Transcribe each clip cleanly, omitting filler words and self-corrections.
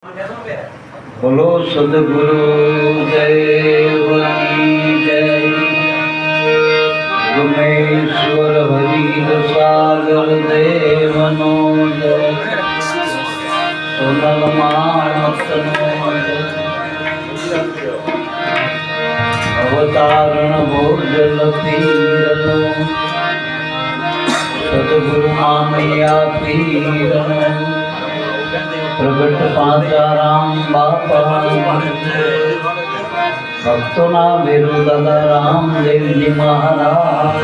बोलो सदगुरु देव की जय। गुमेश्वर हरि सागर देवनो जय। सोनल मानसनो जय। अवतारण भोजल पीरनो सदगुरु मामैया पीरनो प्रगट पाचा राम बापा भक्तों भेरु दादा रामदेव जी महाराज।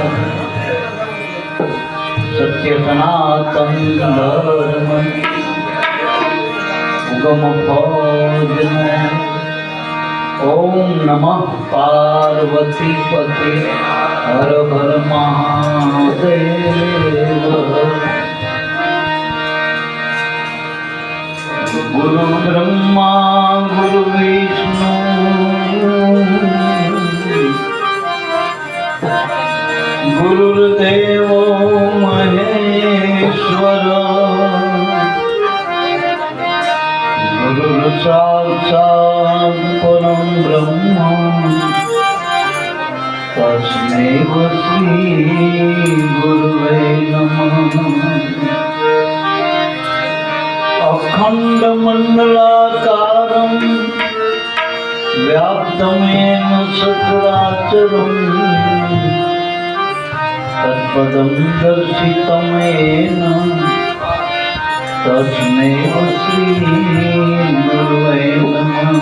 सत्य सनातन धर्म उगम भोजन। ओम नमः पार्वती पते हर हर महादेव। गुरु ब्रह्मा गुरु विष्णु गुरुर्देव महेश्वर। गुरु साक्षात् परम ब्रह्म तस्मै श्री गुरुवे नमः। अखंड मंडलाकारं व्याप्तमेन चराचरं तत्पदं दर्शितमेन तस्मै श्री गुरुवे नमः।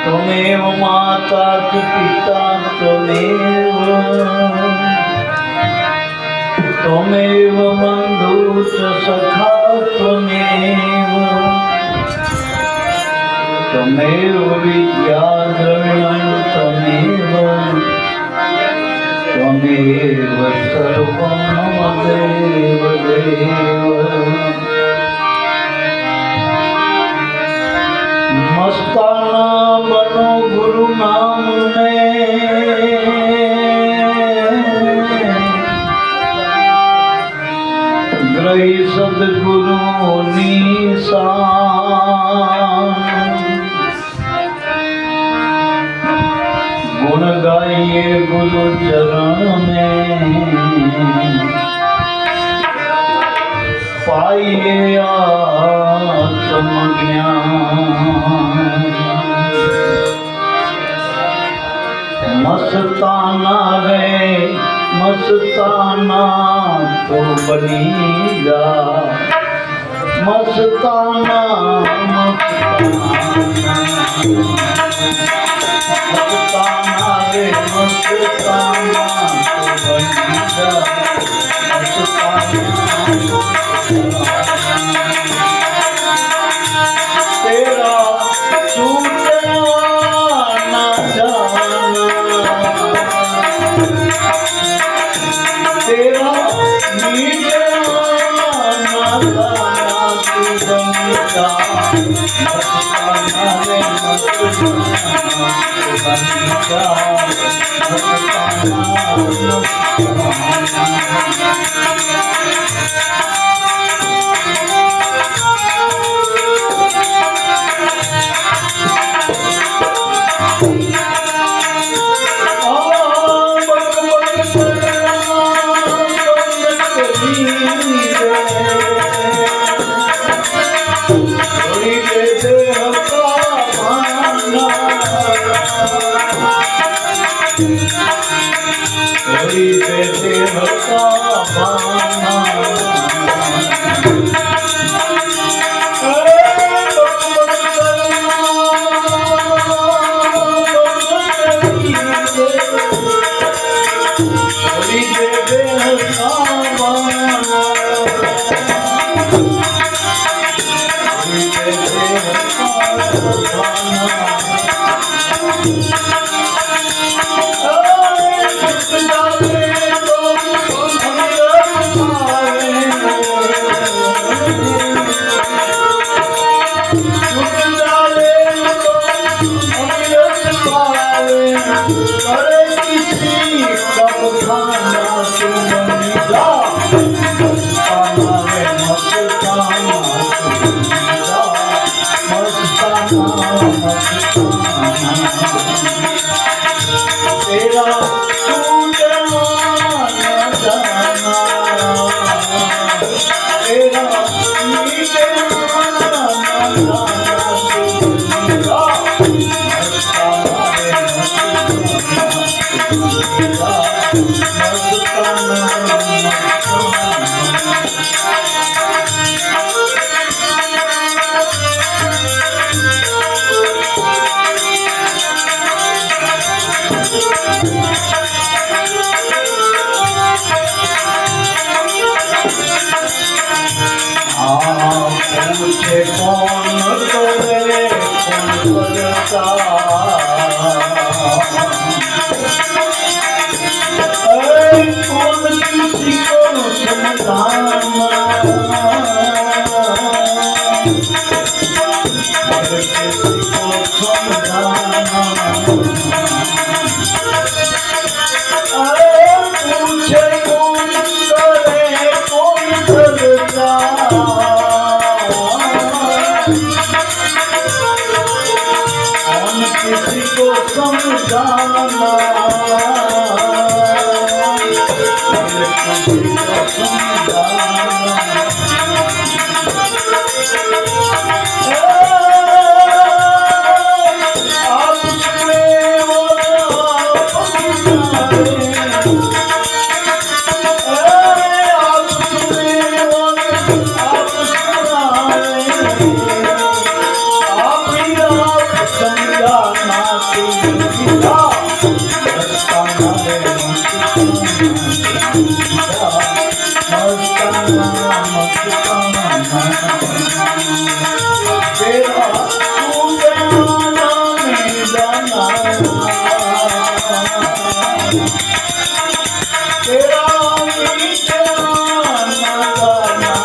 त्वमेव माता च पिता त्वमेव त्वमेव बन्धु च सखा त्वमेव त्वमेव विद्या द्रविणं त्वमेव त्वमेव सर्वं मम देव देव। मस्ताना बनो गुरु नाम में ग्रही सदगुरु निशान। गुण गाइए गुरु चरण में पाइए आत्मज्ञान। मस्ताना है मस्ताना तो बनेगा मस्ताना मस्ताना रे मस्ताना तो बनेगा तेरा छूटना जाना तेरा मीठा तू बनेगा मस्ताना रे मस्ताना तू बनेगा पूछे कौन करे कौन करता कौन किसी को समझाना किसी को समझाना पूछे कौन करे कौन करता किसी को समझाना किसी को समझाना आप सुने और आप सुनाए आप सुने और आप सुनाए आप ही आप समझाना सीखा मस्ताना रे मस्ताना तेरा तू जाना नहीं जाना तेरा मीठा ना गाना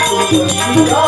तू बनेगा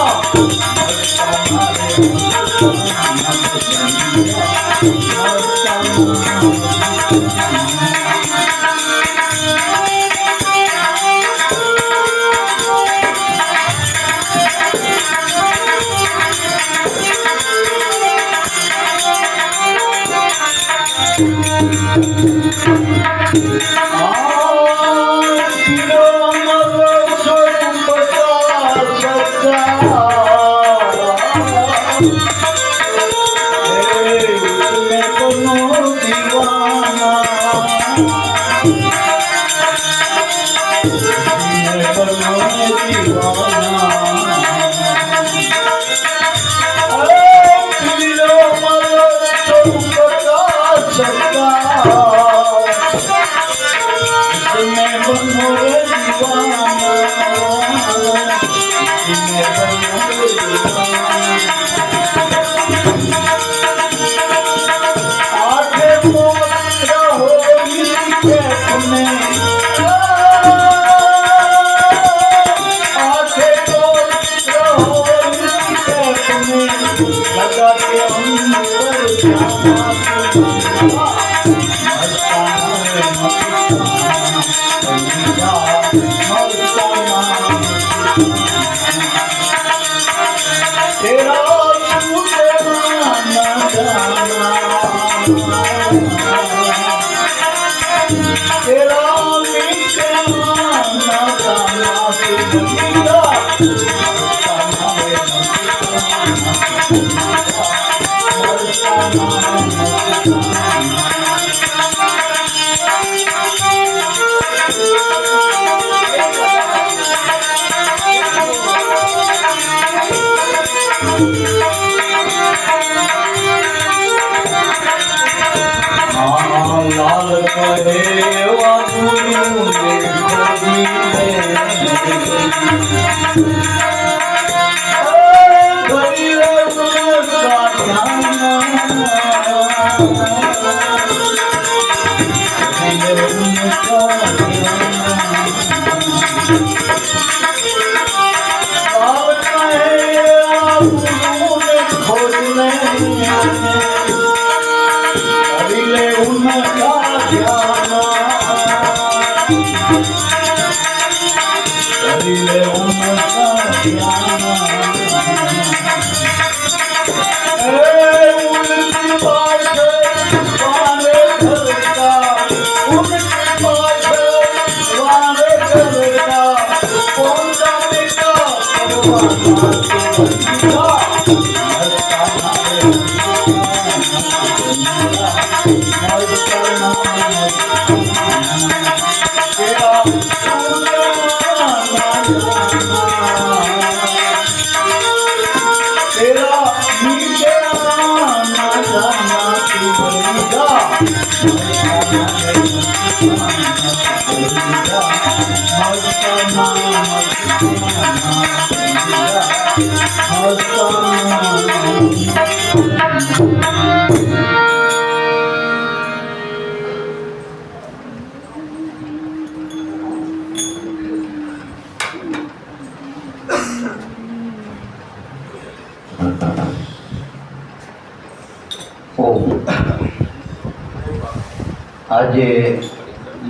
આજે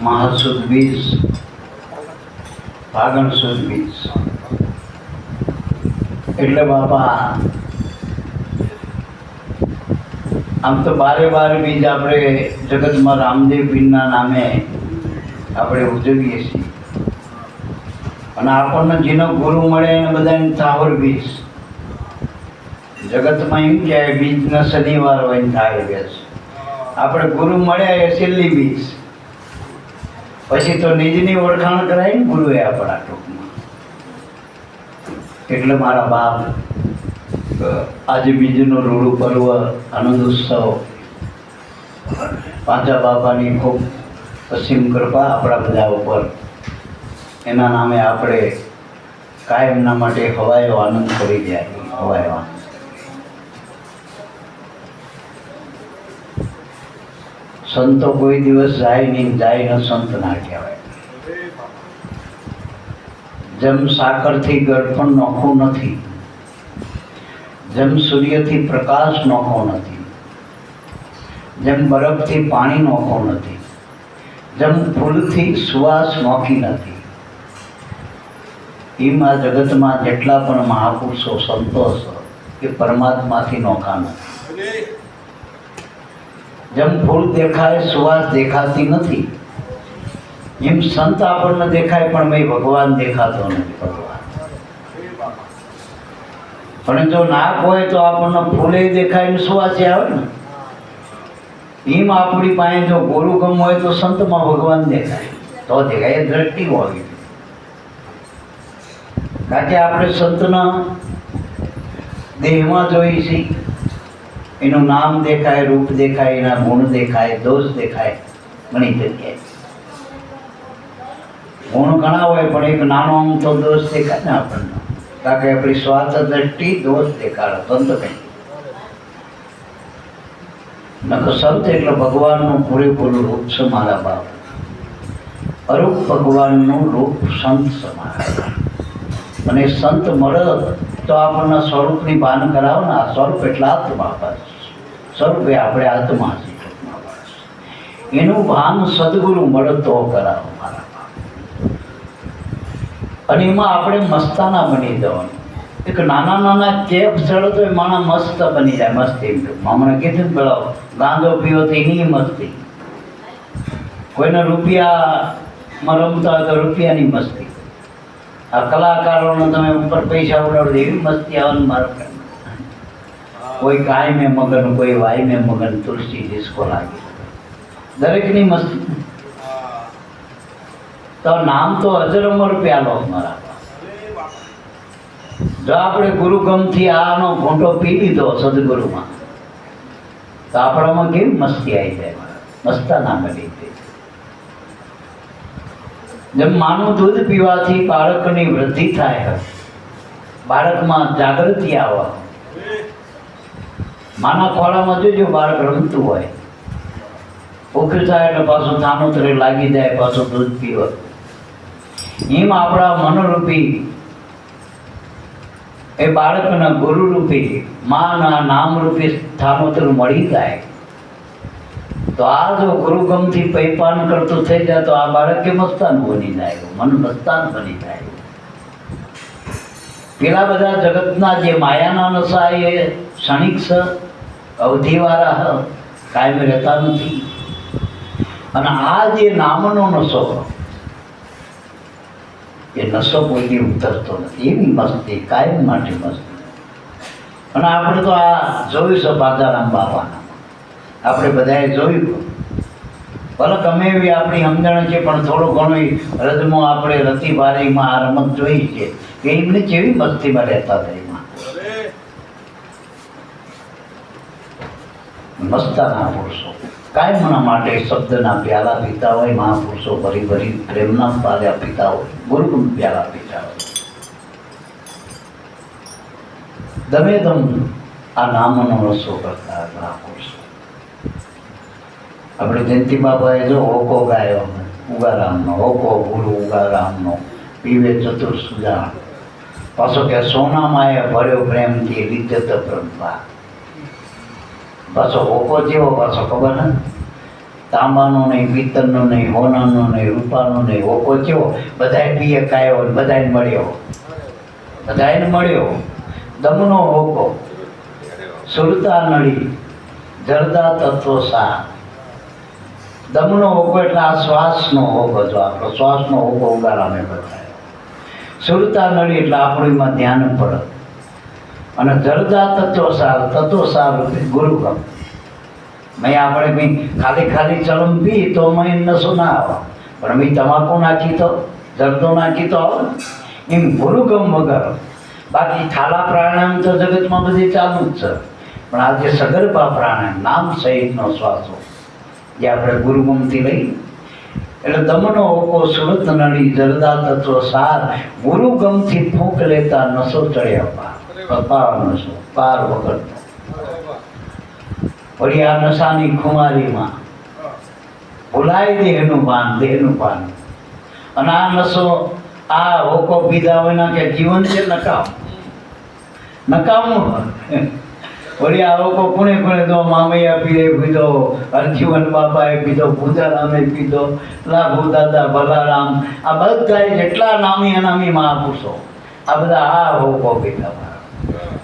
મહાસુદ બીજ, ફાગણ સુદ બીજ એટલે બાપા આમ તો બારે બીજ આપણે જગતમાં રામદેવ પીરના નામે આપણે ઉજવીએ છીએ અને આપણને જેનો ગુરુ મળે એને બધાને થાવર બીજ. જગતમાં એમ કે બીજના શનિવાર હોય થાય બેસ, આપણે ગુરુ મળ્યા એ છેલ્લી બીજ, પછી તો નિજની ઓળખાણ કરાય ને ગુરુએ આપણા ટૂંકમાં. એટલે મારા બાપ આજે બીજનું રૂડું પર્વ આનંદ ઉત્સવ પાંચા બાપાની ખૂબ અસીમ કૃપા આપણા બધા ઉપર, એના નામે આપણે કાયમના માટે હવાયો આનંદ કરી જાય. હવાયો આનંદ સંતો કોઈ દિવસ જાય નહીં, જાય ન સંત ના કહેવાય. જેમ સાકરથી ગળપણ નોખું નથી જેમ સૂર્યથી પ્રકાશ નોખો નથી, જેમ બરફથી પાણી નોખો નથી, જેમ ફૂલથી સુવાસ નોખી નથી, એમ આ જગતમાં જેટલા પણ મહાપુરુષો સંતો છે એ પરમાત્માથી નોખા નથી. જેમ ફૂલ દેખાય સુવાસ દેખાતી નથી, એમ સંત આપણને દેખાય પણ ભાઈ ભગવાન દેખાતો નથી. ભગવાન પણ જો નાક હોય તો આપણને ફૂલે દેખાય ને સુવાસે આવે ને, એમ આપણી પાસે જો ગુરુગમ હોય તો સંતમાં ભગવાન દેખાય તો દેખાય. એ દ્રષ્ટિ હોવી, કારણ કે આપણે સંતના દેહમાં જોઈએ છીએ, એનું નામ દેખાય, રૂપ દેખાય, એના ગુણ દેખાય, દોષ દેખાય. ઘણી જગ્યાએ ગુણ ઘણા હોય પણ એક નાનો આમ તો દોષ દેખાય ને આપણને, કારણ કે આપણી સ્વાર્થ દ્રષ્ટિ દોષ દેખાડે. સંત કંઈ નકર સંત એટલે ભગવાનનું પૂરેપૂરું રૂપ છે મારા બાપ. અરૂપ ભગવાનનું રૂપ સંત સમારે. અને સંત મળે તો આપણને સ્વરૂપની ભાન કરાવો ને. આ સ્વરૂપ એટલે આત્મા. સ્વરૂપ એ આપણે આત્મા છીએ. એનું ભાન સદગુરુ મળે તો કરાવો મારા બાપ. અને એમાં આપણે મસ્તાના બની જવાનું. એક નાના નાના કેપ ચડો તો એ માણસ મસ્ત બની જાય. મસ્તી હમણાં કીધું ને પેલો ગાંધો પીવો તો એની મસ્તી. કોઈને રૂપિયામાં રમતા હોય તો રૂપિયાની મસ્તી. આ કલાકારોને તમે ઉપર પૈસા ઉડાડો એવી મસ્તી આવે ને મારા. કોઈ ગાય મેં મગન, કોઈ વાય મેં મગન, તુલસી ડિસ્કો લાગી, દરેકની મસ્તી. તો નામ તો અજરમર પ્યાલો મારા. જો આપણે ગુરુગમથી આનો ઘૂંટો પી લીધો સદગુરુમાં તો આપણામાં કેવી મસ્તી આવી જાય. મસ્તાના બની જાય. જેમ માનું દૂધ પીવાથી બાળકની વૃદ્ધિ થાય, બાળકમાં જાગૃતિ આવે. માના ખોળામાં જોજો બાળક રમતું હોય, ભૂખ થાય એટલે પાછું થાનોતરે લાગી જાય, પાછું દૂધ પીવે. એમ આપણા મનોરૂપી એ બાળકના ગુરુરૂપી માના નામરૂપી સ્થાનોતર મળી જાય તો આ જો ગુરુગમથી પૈપાન કરતું થઈ જાય તો આ બાળકે મસ્તાન બની જાય, મન મસ્તાન બની જાય. પેલા બધા જગતના જે માયાના નશા એ ક્ષણિક છે, અવધિવાળા કાયમ રહેતા નથી. અને આ જે નામનો નશો એ નશો કોઈથી ઉતરતો નથી. એવી મસ્તી કાયમ માટે મસ્તી. અને આપણે તો આ જોયું છે પાદારામ બાપાના, આપણે બધાએ જોયું. ભલે ગમે એવી આપણી સમજણ છે પણ થોડું ઘણું રજમાં આપણે રતિબારીમાં આ રમત જોઈ છે કે એમને કેવી મસ્તીમાં રહેતા હતા. એમાં મસ્તાના પુરુષો કાયમના માટે શબ્દના પ્યાલા પીતા હોય. મહાપુરુષો ભરી ભરી પ્રેમના પ્યાલા પીતા હોય, ગુરુગુમ પ્યાલા પીતા હોય. દમે દમ આ નામનો રસો કરતા મહાપુરુષો. આપણે જયંતિ બાબાએ જો હોકો ગાયો ઉગારામનો, હોકો ગુરુ ઉગારામનો પીવે ચતુર સુજાણ. પાછો કે સોનામાં એ ભર્યો પ્રેમથી લિજ્જત પ્રભા. પાછો હોકો જેવો પાછો ખબર ને, તાંબાનો નહીં, પિત્તરનો નહીં, હોનાનો નહીં, રૂપાનો નહીં. હોકો જેવો બધાય પીએ કાયો, બધાને મળ્યો, બધાને મળ્યો. દમનો હોકો સુરતા નળી જરદા તત્વો સા. દમનો હોકો એટલે આ શ્વાસનો હોકો. જો આપણો શ્વાસનો હોકો ઉગારામે બતાવ્યો. સુરતા નળી એટલે આપણું એમાં ધ્યાન પડે. અને જરદા તત્વસાર, તત્વસાર રૂપે ગુરુગમ. મેં આપણે કંઈ ખાલી ખાલી ચલમ પી તો મેં નશો ના આવે, પણ મેં તમાકુ નાખી તો, જરદો નાખી તો આવે ને. એમ ગુરુગમ વગર બાકી થાલા પ્રાણાયામ તો જગતમાં બધી ચાલુ જ છે. પણ આ જે સગર્ભા પ્રાણાયામ નામ સહિતનો શ્વાસો જે આપણે ગુરુગમથી લઈ એટલે દમનો હોકો સુરત નળી જરદા તત્વ સાર. ગુરુગમથી ફૂંક લેતા નશો ચડ્યા પાર. પાર નશો પાર વગરનો. વળી આ નશાની ખુમારીમાં ભૂલાય દેહનું ભાન, દેહનું ભાન. અને આ નશો આ હોકો પીધા વિના કે જીવન છે નકામ. નકામું. વળી આ લોકો કોણે કોણે તો મામૈયા પીએ પીધો, હરજીવન બાપાએ પીધો, પૂજારામે પીધો, લાભુ દાદા ભલારામ, આ બધા જેટલા નામી અનામી મહાપુરુષો આ બધા આ હોકો પીતા.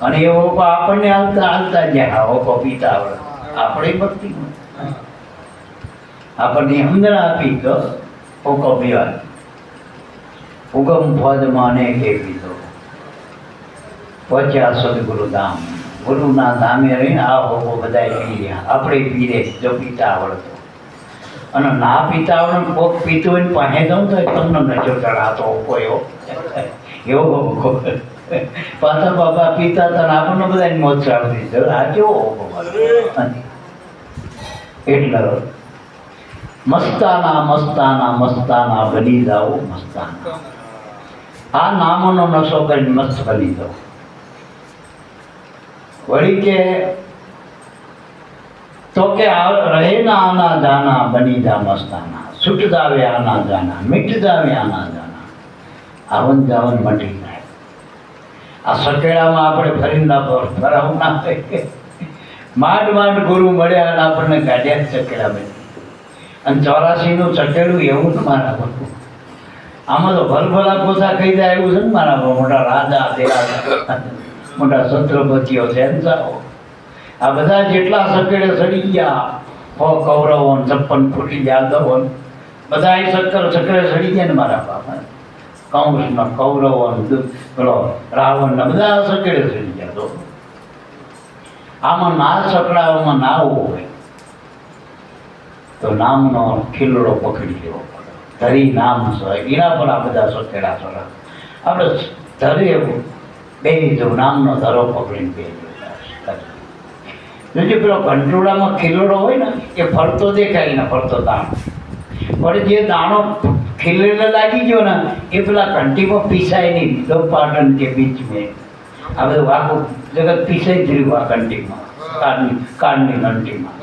અને એ હોકો આપણને હાલતા હાલતા જ્યાં આ હોકો પીતા આવડે આપણે ભક્તિ આપણને સમજણ આપી તો હોકો પીવા. ઉગમ ફોજમાં અનેકે પીધો, પહોંચ્યા સદગુરુ ધામ. ગુરુના ધામે રહીને આ હોકો બધા પી રહ્યા. આપણે પી રે જો પીતા આવડતો, અને ના પીતા આવડે કોક પીતું હોય ને પાસે જાઉં તો તમને નજર ચડાતો હોકો એવો હોકો. પાછા બાપા પીતા હતા ને આપણને બધા મોજ ચાલતી છે. આ કેવો હોકો. એટલે મસ્તાના મસ્તાના મસ્તાના બની જાઓ મસ્તાના. આ નામોનો નશો કરીને મસ્ત બની જાઓ. વળી કે તો કે રહે ના આના જાના બની જા મસ્તાના, છૂટ જાવે આના જાના, મીટ જાવે આના જાના, આવન જાવન મટી જાય. આ સકેડામાં આપણે ફરીને ફરાવું ના થાય. માંડ માંડ ગુરુ મળ્યા અને આપણને કાઢ્યા સકેડામાં. અને 84 નું સકેડું એવું ને મારા બધું. આમાં તો ભલભલા કોસા ખાઈ જાય એવું છે ને મારા મોટા રાજા દેરાજા, મોટા છત્રપતિઓ છે. આ બધા જેટલા સકેડે સડી ગયા, કૌરવો 56 ફૂટી યાદવો બધા સકડે સડી ગયા ને મારા બાપા. કૌંસના કૌરવો પેલો રાવણ ના બધા સકેડે સડી ગયા. તો આમાં ના સકડાવામાં ના હોય તો નામનો ખીલડો પકડી લેવો પડે. ધરી નામ છે એના પર આ બધા સકેડા ચડા. આપણે ધરી બે જો નામનો ધરો પકડીને બે જો પેલો કંટ્રોલામાં ખીલડો હોય ને એ ફરતો દેખાય ને ફરતો દાણો, પણ જે દાણો ખીલડે લાગી ગયો ને એ પેલા ઘંટીમાં પીસાય નહીં. દો પાટણ કે બીચ મેં આ બધું આખું જગત પીસાઈ જ રહ્યું આ ઘંટીમાં, કાળની ઘંટીમાં.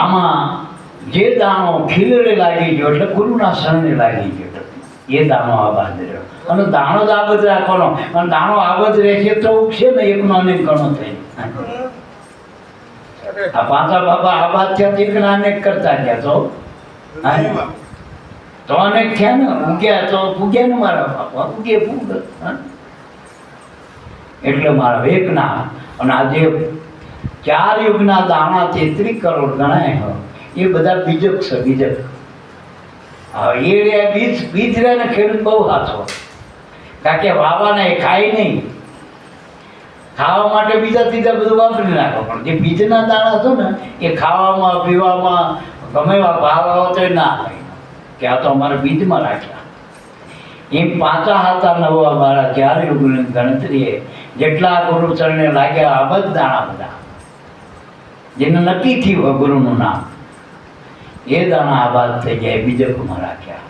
આમાં જે દાણો ખીલડે લાગી ગયો એટલે ગુરુના શરણે લાગી ગયો એ દાણો આબાદ રહ્યો. અને દાણો જ આબદ રાખવાનો, અને દાણો આબદ રહેશે તો ઉગશે ને એકનો અનેક ગણો થઈ. આ પાછા બાપા આબાદ થયા એકના અનેક કરતા ગયા તો અનેક થયા ને, ઉગ્યા તો પૂગ્યા ને મારા બાપા, ઉગે પૂગ. એટલે મારા વેકના અને આજે 4 યુગના દાણા 33 કરોડ ગણાય એ બધા બીજક છે. બીજક એ બીજ રહે ને ખેડૂત બહુ સાચો, કારણ કે વાવાના એ ખાય નહીં. ખાવા માટે બીજા ત્રીજા બધું વાપરી નાખો, પણ જે બીજના દાણા હતો ને એ ખાવામાં પીવામાં ગમે એવા ભાવ આવતો ના હોય કે આ તો અમારે બીજમાં રાખ્યા. એમ 5 હાથા નવા મારા 4 યુગની ગણતરીએ જેટલા ગુરુ ચરણે લાગ્યા આ બધા દાણા બધા જેને નક્કી થયું ગુરુનું નામ એ દાણા આબાદ થઈ ગયા, બીજકમાં રાખ્યા.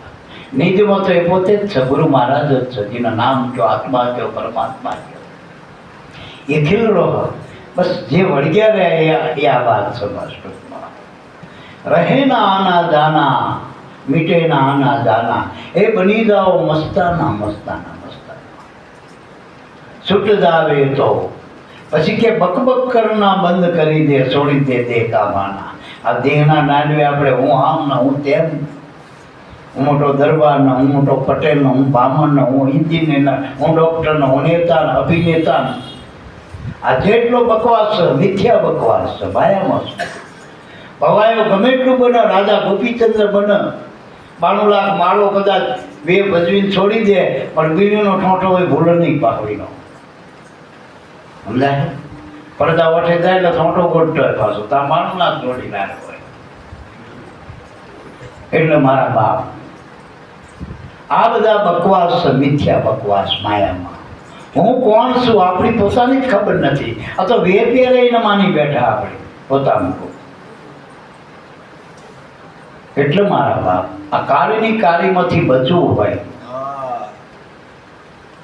નિજમાં તો એ પોતે જ છે, ગુરુ મહારાજ જ છે, જેનું નામ કયો, આત્મા કયો, પરમાત્મા કયો. એ ખીલડો બસ જે વળગ્યા રહ્યા એ આબાદ છે. બસ ટૂંકમાં રહે ના આના જાના, મીટે ના આના જાના, એ બની જાઓ મસ્તાના મસ્તાના મસ્તાના. છૂટ જાવે તો પછી કે બકબક કરના બંધ કરી દે, છોડી દે દેખાવાના. આ દેહના દાંડવે આપણે હું આમ ને હું તેમ, હું મોટો દરબારનો, હું મોટો પટેલનો, હું બ્રાહ્મણનો, હું એન્જિનિયર, હું ડૉક્ટરનો, હું નેતા અભિનેતા. આ જેટલો બકવાસ છે મિથ્યા બકવાસ છે, ભાયામાં છે. ભવાયો ગમે એટલું બને, રાજા ગોપીચંદ્ર બને, 92 લાખ માળો કદાચ 2 ભજવીને છોડી દે, પણ બીડીનો ઠોંઠો હોય ભૂલ નહીં પાકડીનો. સમજાય? પડદા વઠે જાય એટલે ઠોંઠો ગોઠતો હોય પાછો, ત્યાં માણસ ના જોડી ના હોય. એટલે મારા બાપ આ બધા બકવાસ છે, મિથ્યા બકવાસ માયામાં. હું કોણ છું આપણી પોતાની જ ખબર નથી. આ તો વેપે રહીને માની બેઠા આપણે પોતાનું. એટલે મારા બાપ આ કાળીની કાળીમાંથી બચવું હોય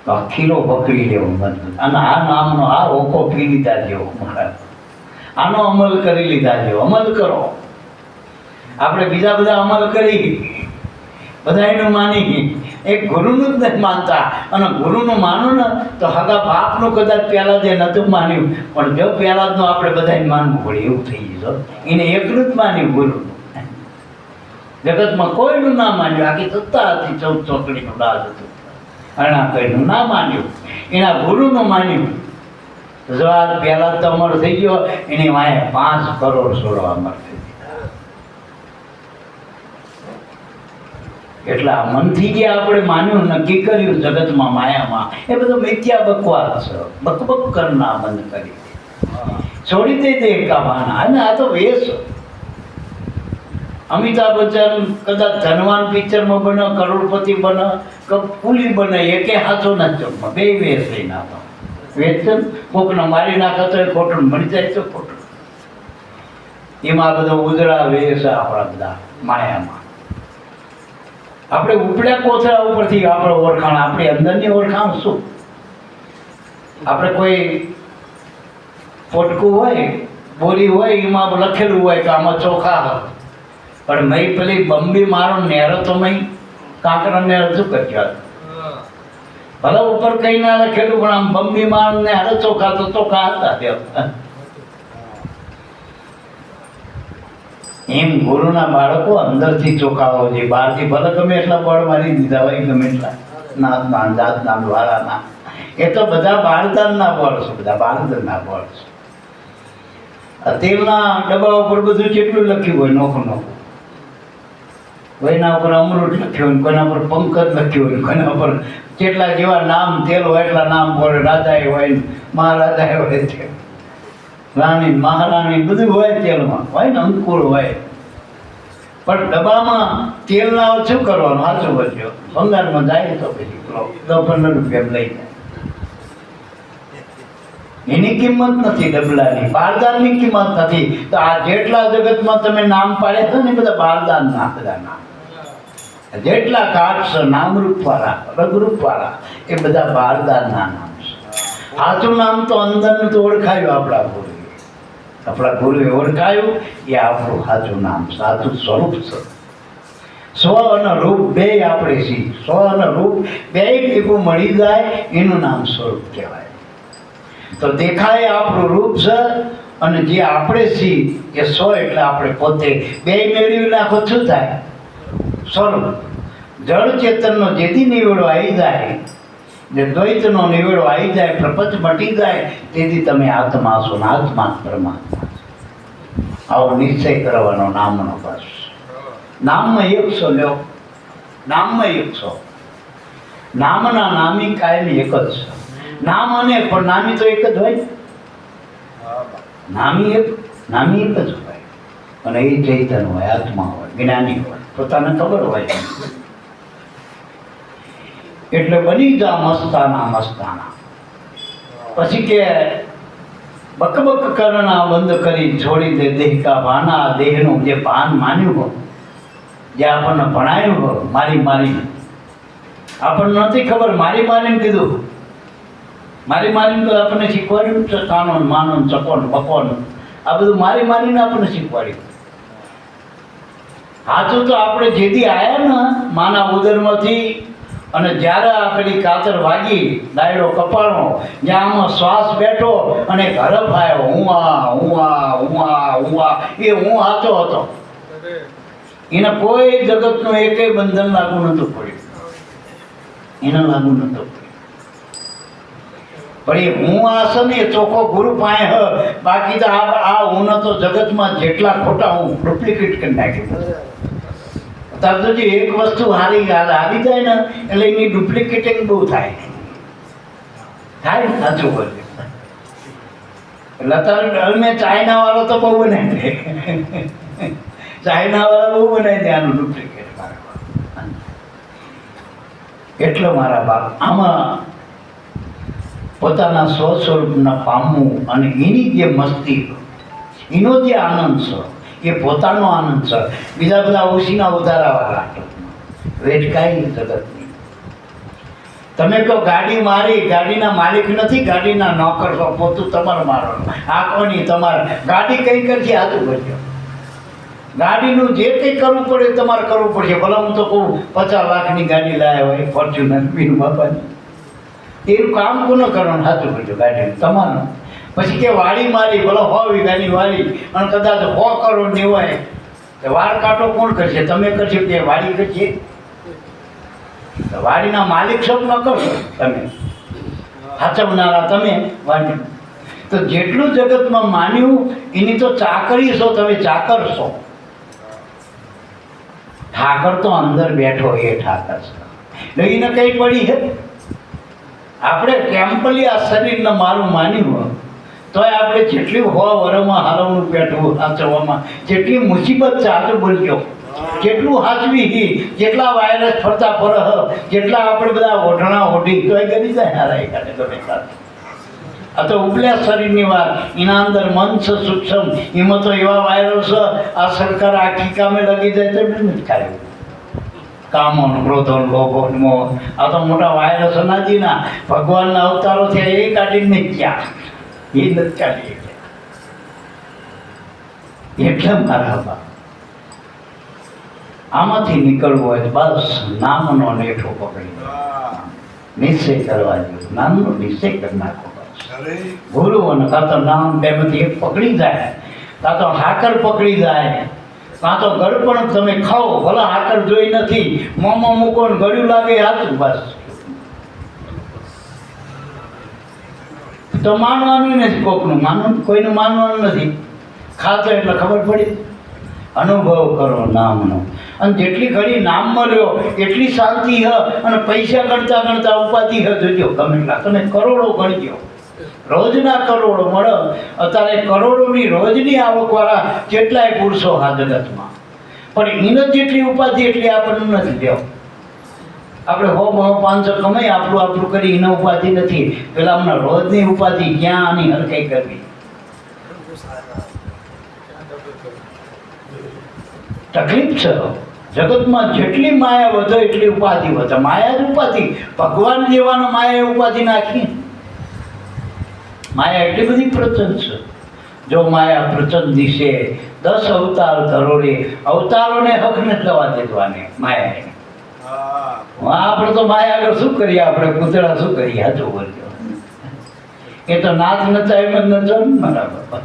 તો આ ખીલો પકડી લેવો મજબૂત, અને આ નામનો આ ઓકો પી લીધા જેવો મારા, આનો અમલ કરી લીધા જેવો. અમલ કરો. આપણે બીજા બધા અમલ કરી બધા એનું માની એક ગુરુનું જ નથી માનતા. અને ગુરુનું માનો ને તો હગા બાપનું કદાચ પહેલાં જે નહોતું માન્યું, પણ જો પહેલાંનું આપણે બધાને માનવું પડે એવું થઈ ગયું. એને એકલું જ માન્યું ગુરુનું. જગતમાં કોઈનું ના માન્યું. આખી સત્તા હતી 14 ચોકડીનું રાજ હતું. અણા કોઈનું ના માન્યું, એના ગુરુનું માન્યું. જો આ પહેલાં તો અમર થઈ ગયો, એની વાંહે 5 કરોડ છોડવા મળશે. એટલે આ મનથી જે આપણે માન્યું, નક્કી કર્યું જગતમાં, માયામાં, એ બધું મિથ્યા બકવાસ છે. બકબક કરના બંધ કરી છોડી દે દેખાવાના. અને આ તો વેશ. અમિતાભ બચ્ચન કદાચ ધનવાન પિક્ચરમાં બને, કરોડપતિ બને કે કુલી બને, એકે હાથો ના ચોકમાં બે વેશ લઈને આવતો. વેચન કોકને મારી નાખે તો એ ખોટું, મળી જાય તો ખોટું. એમાં બધો ઉજળા વેશ આપણા બધા માયામાં. આપણે ઉપડ્યા કોથળા ઉપરથી આપણે ઓળખાણ, આપણી અંદરની ઓળખાણ શું? આપણે કોઈ પોટકું હોય, બોરી હોય, એમાં લખેલું હોય કે આમાં ચોખા હોય, પણ મેં પેલી બંબી મારો નેરો તો મેં કાંકરા નેરો શું કર્યો? ભલે ઉપર કઈ ના લખેલું, પણ આમ બંબી મારો નેરો ચોખા તો ચોખા હતા. એમ ગુરુના બાળકો અંદરથી ચોખાવા છે. બહારથી ભલે ગમે એટલા બળ મારી દીધા હોય, ગમે એટલા નાતના જાતના દ્વારાના, એ તો બધા બાળદાનના બળ છે. બધા બાળદાનના બળ છે. તેલના ડબ્બા ઉપર બધું કેટલું લખ્યું હોય, નોખું નોખું. કોઈના ઉપર અમૃત લખ્યું હોય, કોઈના પર પંકજ લખ્યું હોય, કોઈના પર કેટલા જેવા નામ તેલ હોય એટલા નામ બોલે. રાજાએ હોય, મહારાજાએ હોય, રાણી મહારાણી બધું હોય તેલમાં, હોય ને અંકુર હોય. પણ ડબ્બામાં તેલ ના હોય શું કરવાનું? સાચું બચ્યો ભંગારમાં જાય તો પછી 10-15 રૂપિયા લઈ જાય. એની કિંમત નથી ડબલાની, બારદાનની કિંમત નથી. તો આ જેટલા જગતમાં તમે નામ પાડ્યા છે ને, બધા બારદાનના બધા નામ. જેટલા કાઢ છે નામરૂપવાળા, રગરૂપવાળા, એ બધા બારદાનના નામ છે. સાચું નામ તો અંદરનું તો ઓળખાયું આપણા ગુરુએ. આપણા ગુરુએ ઓળખાયું, એ આપણું સાચું નામ, સાચું સ્વરૂપ છે. સ્વ અને રૂપ બે આપણે છીએ. સ્વ અને રૂપ બે ભેગું મળી જાય, એનું નામ સ્વરૂપ કહેવાય. તો દેખાય આપણું રૂપ છે, અને જે આપણે છીએ એ સ્વ, એટલે આપણે પોતે બે મેળવી નાખો શું થાય? સ્વરૂપ. જળ ચેતનનો જેથી નિવેડો આવી જાય, જે દ્વૈતનો નિવેડો આવી જાય, પ્રપંચ મટી જાય, તેથી તમે આત્મા છો ને આત્મા પરમાત્મા. આવો નિશ્ચય કરવાનો નામનો. બસ નામમાં એક છો. લ્યો, નામમાં એક છો. નામના નામી કાયમી એક જ છે. નામ અનેક, પણ નામી તો એક જ હોય. નામી એક જ હોય. અને એ ચૈતન્ય હોય, આત્મા હોય, જ્ઞાની હોય, પોતાને ખબર હોય. એટલે બની જા મસ્તાના મસ્તાના. પછી કે બકબક કરના બંધ કરી છોડી દે દેહ કા ભાના. દેહનું જે ભાન માન્યું હોય, જે આપણને ભણાયું હોય, મારી મારીને આપણને નથી ખબર, મારી મારીને કીધું. મારી મારીને તો આપણને શીખવાડ્યું છે. કાનોન માનોન ચકોન બકોન આ બધું મારી મારીને આપણને શીખવાડ્યું. સાચું તો આપણે જેથી આવ્યા ને માના ઉદરમાંથી, અને જ્યારે આ પેલી કાતર વાગી, ડાયડો કપાળનો, જ્યાં આમાં શ્વાસ બેઠો અને હરફ આવ્યો, હું આ એ હું સાચો હતો. એને કોઈ જગતનું એકેય બંધન લાગુ નહોતું પડ્યું. એને લાગુ નહોતું પડ્યું. પણ એ હું આ છે ને એ ચોખ્ખો ગુરુ પાસે હ. બાકી તો આ હું તો જગતમાં જેટલા ખોટા હું ડુપ્લિકેટ કરી નાખી. તાર તો જે એક વસ્તુ હારી જાય ને, એટલે એની ડુપ્લિકેટિંગ બહુ થાય. સાચું બોલ. એટલે અત્યારે મેં ચાઇના વાળો તો બહુ બનાવી દે. ચાઇના વાળા બહુ બનાવી દે આનું ડુપ્લિકેટ. એટલે મારા બાપ આમાં પોતાના સ્વસ્વરૂપના પામવું, અને એની જે મસ્તી, એનો જે આનંદ છે, એ પોતાનો આનંદ છે. બીજા બધા ઓછીના ઉધારાવાળા વેચકાઈ જગતની. તમે કહો ગાડી મારી, ગાડીના માલિક નથી, ગાડીના નોકર છો, પોતું તમારે મારવાનું. આ કોની તમારે ગાડી કઈ કરશે? હાથું કરજો. ગાડીનું જે કંઈ કરવું પડે એ તમારે કરવું પડશે. ભલે હું તો કહું 50 લાખની ગાડી લાવ્યા હોય ફોર્ચ્યુનર બીનું બાપાની, એનું કામ કોને કરવાનું? સાચું કહેજો, ગાડીનું તમારું. પછી કે વાડી મારી, ભલે 100 વીઘાની વાડી અને કદાચ 100 કરોડની હોય, વાળ કાંટો કોણ કરશે? તમે કરશો કે વાડી કરશે? વાડીના માલિક સબ ન કરશો તમે, સાચવનારા તમે વાડી. તો જેટલું જગતમાં માન્યું એની તો ચાકરી છો તમે, ચાકર છો. ઠાકર તો અંદર બેઠો એ ઠાકર છે. એને કઈ પડી છે? આપણે ટેમ્પલી આ શરીરને મારું માન્યું તોય આપણે જેટલી 100 વર્ષમાં હારવાનું બેઠવું સાચવવામાં, જેટલી મુસીબત ચાલુ બોલજો, જેટલું હાચવી, જેટલા વાયરસ ફરતા ફરહ, જેટલા આપણે બધા ઓઢણા ઓઢી તોય કરી જાય હારા એકાને ગમે સાથે. આ તો ઉપલ્યા શરીરની વાત. એના અંદર મન છે સૂક્ષ્મ, એમાં તો એવા વાયરસ આ સરકાર આખી કામે લગી જાય તો નથી ખાય. કામો ક્રોધો લોભો મોહ, આ તો મોટા વાયરસ નાજીના ભગવાનના અવતારો થયા એ કાઢીને ક્યાં એ નથી કાઢી. એટલે મારા બાપ આમાંથી નીકળવું હોય તો બસ નામનો નેઠો પકડી નિશ્ચય કરવા જોઈએ. નામનો નિશ્ચય કરી નાખો. ભૂલું અને કાં તો નામ બેમાંથી એક પકડી જાય, કાં તો હાકર પકડી જાય, કાં તો ગળપણ તમે ખાઓ, ભલે હાકર જોઈ નથી, મોંમાં મૂકો ને ગળ્યું લાગે હાથું, બસ તો માનવાનું નથી. કોકનું માનવું, કોઈનું માનવાનું નથી. ખાતો એટલે ખબર પડી. અનુભવ કરો નામનો, અને જેટલી ઘડી નામમાં રહ્યો એટલી શાંતિ હ. અને પૈસા ગણતા ગણતા ઉપાધિ હ જોજો ગમે એટલા તમે કરોડો ગણજો, રોજના કરોડો મળે. અત્યારે કરોડોની રોજની આવકવાળા કેટલાય પુરુષો આ જગતમાં, પણ એને જેટલી ઉપાધિ એટલી આપણને નથી દેવો. આપણે 100-500 કમાઈ આપણું કરી એને ઉપાધિ નથી. પેલા અમને રોજની ઉપાધિ ક્યાં આની હરકઈ કરવી. તકલીફ છે. જગતમાં જેટલી માયા વધે એટલી ઉપાધિ વધે. માયા જ ઉપાધિ. ભગવાન જેવાનો માયા ઉપાધિ નાખી. માયા એટલી બધી પ્રચંડ છે. જો માયા પ્રચંડ દિશે 10 અવતાર ધરોડે, અવતારોને હક નથી થવા દેવાની માયા. આપણે તો માયા આગળ શું કરીએ? આપણે પૂતળા શું કરીએ? હાચું બોલજો. એ તો નાચ નચાય એમ જ નચો ને બરાબર.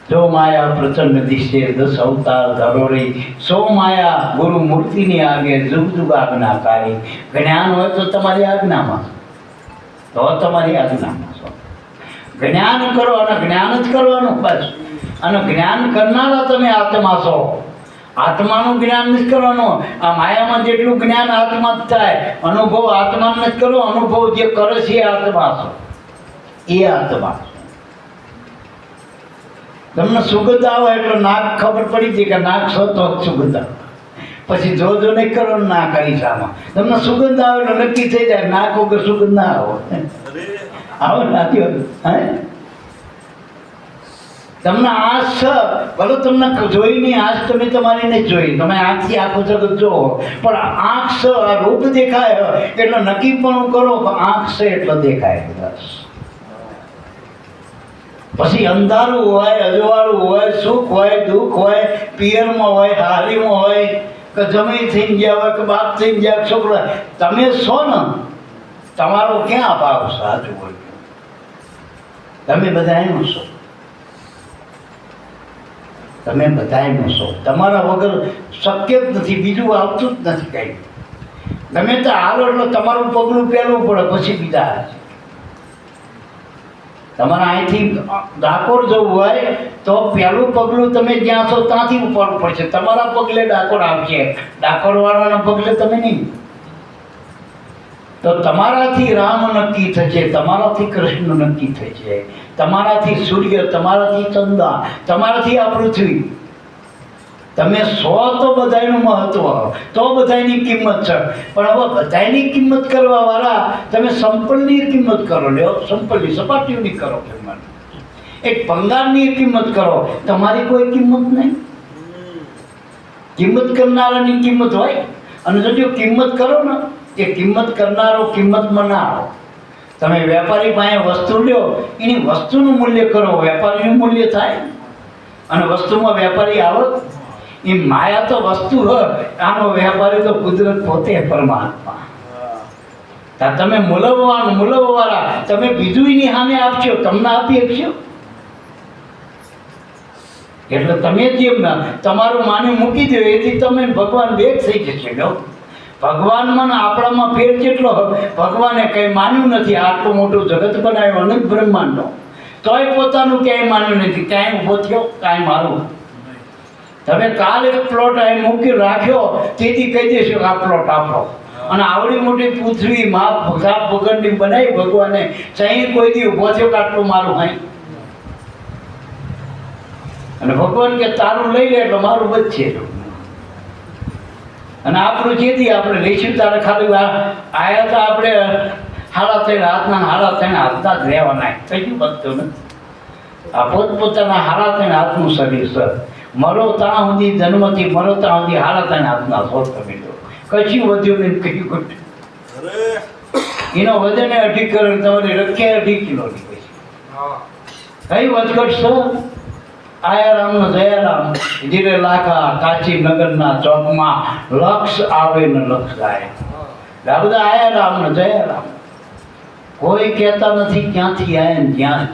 જો માયા પ્રચંડ દિશે 10 અવતાર ધરોડી, સો માયા ગુરુ મૂર્તિની આગે જુગ જુગ આજ્ઞાકારી. જ્ઞાન હોય તો તમારી આજ્ઞામાં, તો તમારી આજ્ઞામાં છો. જ્ઞાન કરો અને જ્ઞાન જ કરવાનું બસ. અને જ્ઞાન કરનારા તમે આત્મા છો. આત્માનું જ્ઞાન નથી કરવાનું. આ માયામાં જેટલું જ્ઞાન આત્મા જ થાય. અનુભવ આત્મા નથી કરો. અનુભવ જે કરે છે એ આત્મા છો. એ આત્મા. તમને સુગંધ આવે એટલે નાક ખબર પડી ગઈ કે નાક છો તો સુગંધ આવે. પછી જો નહીં કરો ના કરી સામાં તમને સુગંધ આવે એટલે નક્કી થઈ જાય નાક વગર સુગંધ ના આવે. આવો નથી હોતું. હે તમને આશ છે, ભલે તમને જોઈની આશ તમે તમારી નહીં જોઈ, તમે આંખથી આખું જગત જોવો, પણ આંખ છે આ રૂપ દેખાય એટલે નક્કી પણ કરો કે આંખ છે એટલે દેખાય. બસ પછી અંધારું હોય, અજવાળું હોય, સુખ હોય, દુઃખ હોય, પિયરમાં હોય, હારીમાં હોય, કે જમી થઈ ગયા હોય, કે બાપ થઈ ગયા છોકરા, તમે છો ને તમારો ક્યાં અભાવ છે? સાચું બોલજો. તમે બધા એનું છો. તમે બધા એનું છો. તમારા વગર શક્ય જ નથી. બીજું આવતું જ નથી કંઈ. ગમે તો હાલો એટલે તમારું પગલું પહેલું પડે, પછી બીજા. તમારે અહીંથી ડાકોર જવું હોય તો પહેલું પગલું તમે જ્યાં છો ત્યાંથી ઉપાડવું પડશે. તમારા પગલે ડાકોર આવશે, ડાકોરવાળાના પગલે તમે નહીં. તો તમારાથી રામ નક્કી થશે, તમારાથી કૃષ્ણ નક્કી થશે, તમારાથી સૂર્ય, તમારાથી ચંદ્ર, તમારાથી આ પૃથ્વી. તમે સો તો બધાનું મહત્વ, તો બધાની કિંમત છે. પણ હવે બધાની કિંમત કરવા વાળા તમે સંપલની કિંમત કરો. લ્યો સંપલની સપાટીઓની કરો. કિંમત એક ભંગારની કિંમત કરો. તમારી કોઈ કિંમત નહીં. કિંમત કરનારાની કિંમત હોય. અને જો કિંમત કરો ને એ કિંમત કરનારો કિંમતમાં ના આવો. તમે વેપારી પાસે વસ્તુ લ્યો, એની વસ્તુનું મૂલ્ય કરો, વેપારીનું મૂલ્ય થાય. અને વસ્તુમાં વેપારી આવત એ માયા તો વસ્તુ હોય, આનો વેપારી તો કુદરત પોતે પરમાત્મા. તમે મૂલવવાળા તમે બીજું ની સામે આપશો, તમને આપી શકશો? એટલે તમે જેમ તમારું માની મૂકી દો એથી તમે ભગવાન બેગ થઈ જશે. ભગવાનમાં ને આપણામાં ફેર કેટલો? ભગવાને કંઈ માન્યું નથી. આટલું મોટું જગત બનાવ્યું અનંત બ્રહ્માંડનો, તોય પોતાનું ક્યાંય માન્યું નથી. ક્યાંય ઊભો થયો કાંઈ મારું. તમે કાલ એક પ્લોટ અહીં મૂકી રાખ્યો, તેથી કહી દેશો આ પ્લોટ આપણો. અને આવડી મોટી પૃથ્વી માપ ભગવાનની બનાવી ભગવાને, ચાહી કોઈ દી ઊભો થયો કે આટલું મારું હાઈ. અને ભગવાન કે તારું લઈ લે એટલે મારું બચશે. અને આપણું જેથી આપણે લઈશું તારે ખાલી આયા તો આપણે હાડા થઈને હાથના હાડા થઈને હાથતા જ રહેવાના. કયું બધું ને આ પોતપોતાના હાડા થઈને હાથનું શરીર સર. મરો ત્યાં સુધી જન્મથી મરો ત્યાં સુધી હાડા થઈને હાથના સોળ તમે દો. કશું વધ્યું નહીં, કયું ઘટ્યું. એનો વજન 2.5 કરોડ, તમારી રખ્યા 2.5 કિલોની પછી કઈ વધઘટ સર? આયારામ ને જયારામ ધીરે લાખા કાચી નગરના ચોકમાં લક્ષ આવે ને લક્ષ જાય. આ બધા આયારામ ને જયારામ. કોઈ કહેતા નથી ક્યાંથી આયા ને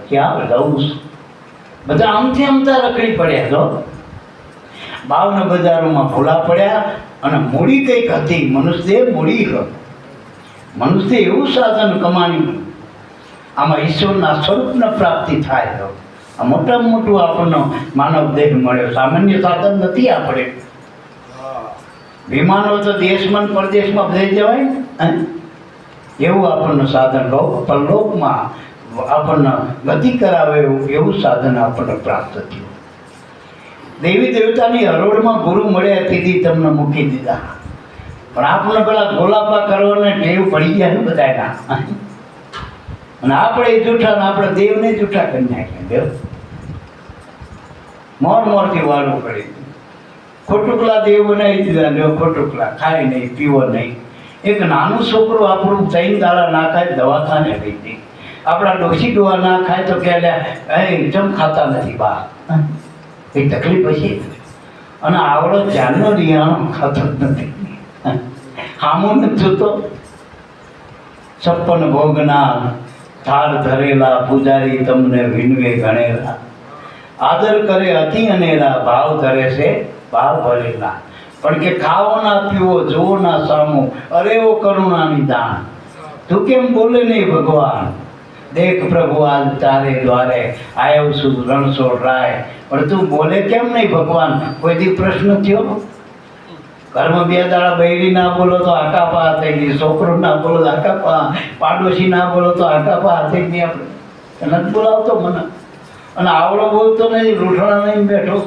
ક્યાં રહું. બધા આમથી આમતા રખડી પડ્યા તો 52 બજારોમાં ભૂલા પડ્યા. અને મૂડી કંઈક હતી, મનુષ્ય મૂડી મનુષ્ય એવું સાધન કમાણી આમાં ઈશ્વરના સ્વરૂપને પ્રાપ્તિ થાય. તો આ મોટામાં મોટું આપણનો માનવ દેહ મળ્યો, સામાન્ય સાધન નથી. આપણે વિમાનો તો દેશમાં પરદેશમાં બધે જવાય ને, એવું આપણને સાધન પરલોકમાં આપણને ગતિ કરાવે એવું સાધન આપણને પ્રાપ્ત થયું. દેવી દેવતાની હરોળમાં ગુરુ મળ્યા તેથી તમને મૂકી દીધા. પણ આપણને પેલા ગોલાપા કરવાને ટેવ પડી ગયા ને બધાના. અને આપણે જૂઠા ને આપણે દેવને જૂઠા કરી નાખ્યા. દેવ મોરથી વાળું કરી ખોટુકલા દેવ બનાવી દીધા. દેવ ખોટુકલા ખાય નહીં, પીવો નહીં. એક નાનું છોકરું આપણું 3 દાડા ના ખાય દવાખાને લઈ દે. આપણા ડોસી ડોવા ના ખાય તો કે જમ ખાતા નથી બા, એ તકલીફ હશે. અને આવડો જાનનો રિયાણો ખાતો જ નથી. હામો નથી જોતો. 56 ભોગના થાળ ધરેલા પૂજારી તમને વિનવે ગણેલા. આદર કરે અતિ અનેરા, ભાવ ધરે છે ભાવ ભરેલા. પણ કે ખાવો ના પીવો જોવો ના સામો, અરે ઓ કરુણાની દાન. તું કેમ બોલે નહીં ભગવાન? દેખ પ્રભુ આજ તારે દ્વારે આવ્યો છું રણછોડ રાય. પણ તું બોલે કેમ નહીં ભગવાન? કોઈ દી પ્રશ્ન થયો? ઘરમાં 2 દાડા બૈરી ના બોલો તો આકાપા થઈ ગઈ, છોકરો ના બોલો તો આકાપા, પાડોશી ના બોલો તો આકાપા થઈ ગઈ. આપણે નથી બોલાવતો મને. અને આવડો બોલતો નહીં, રૂઠણા નહીં બેઠો,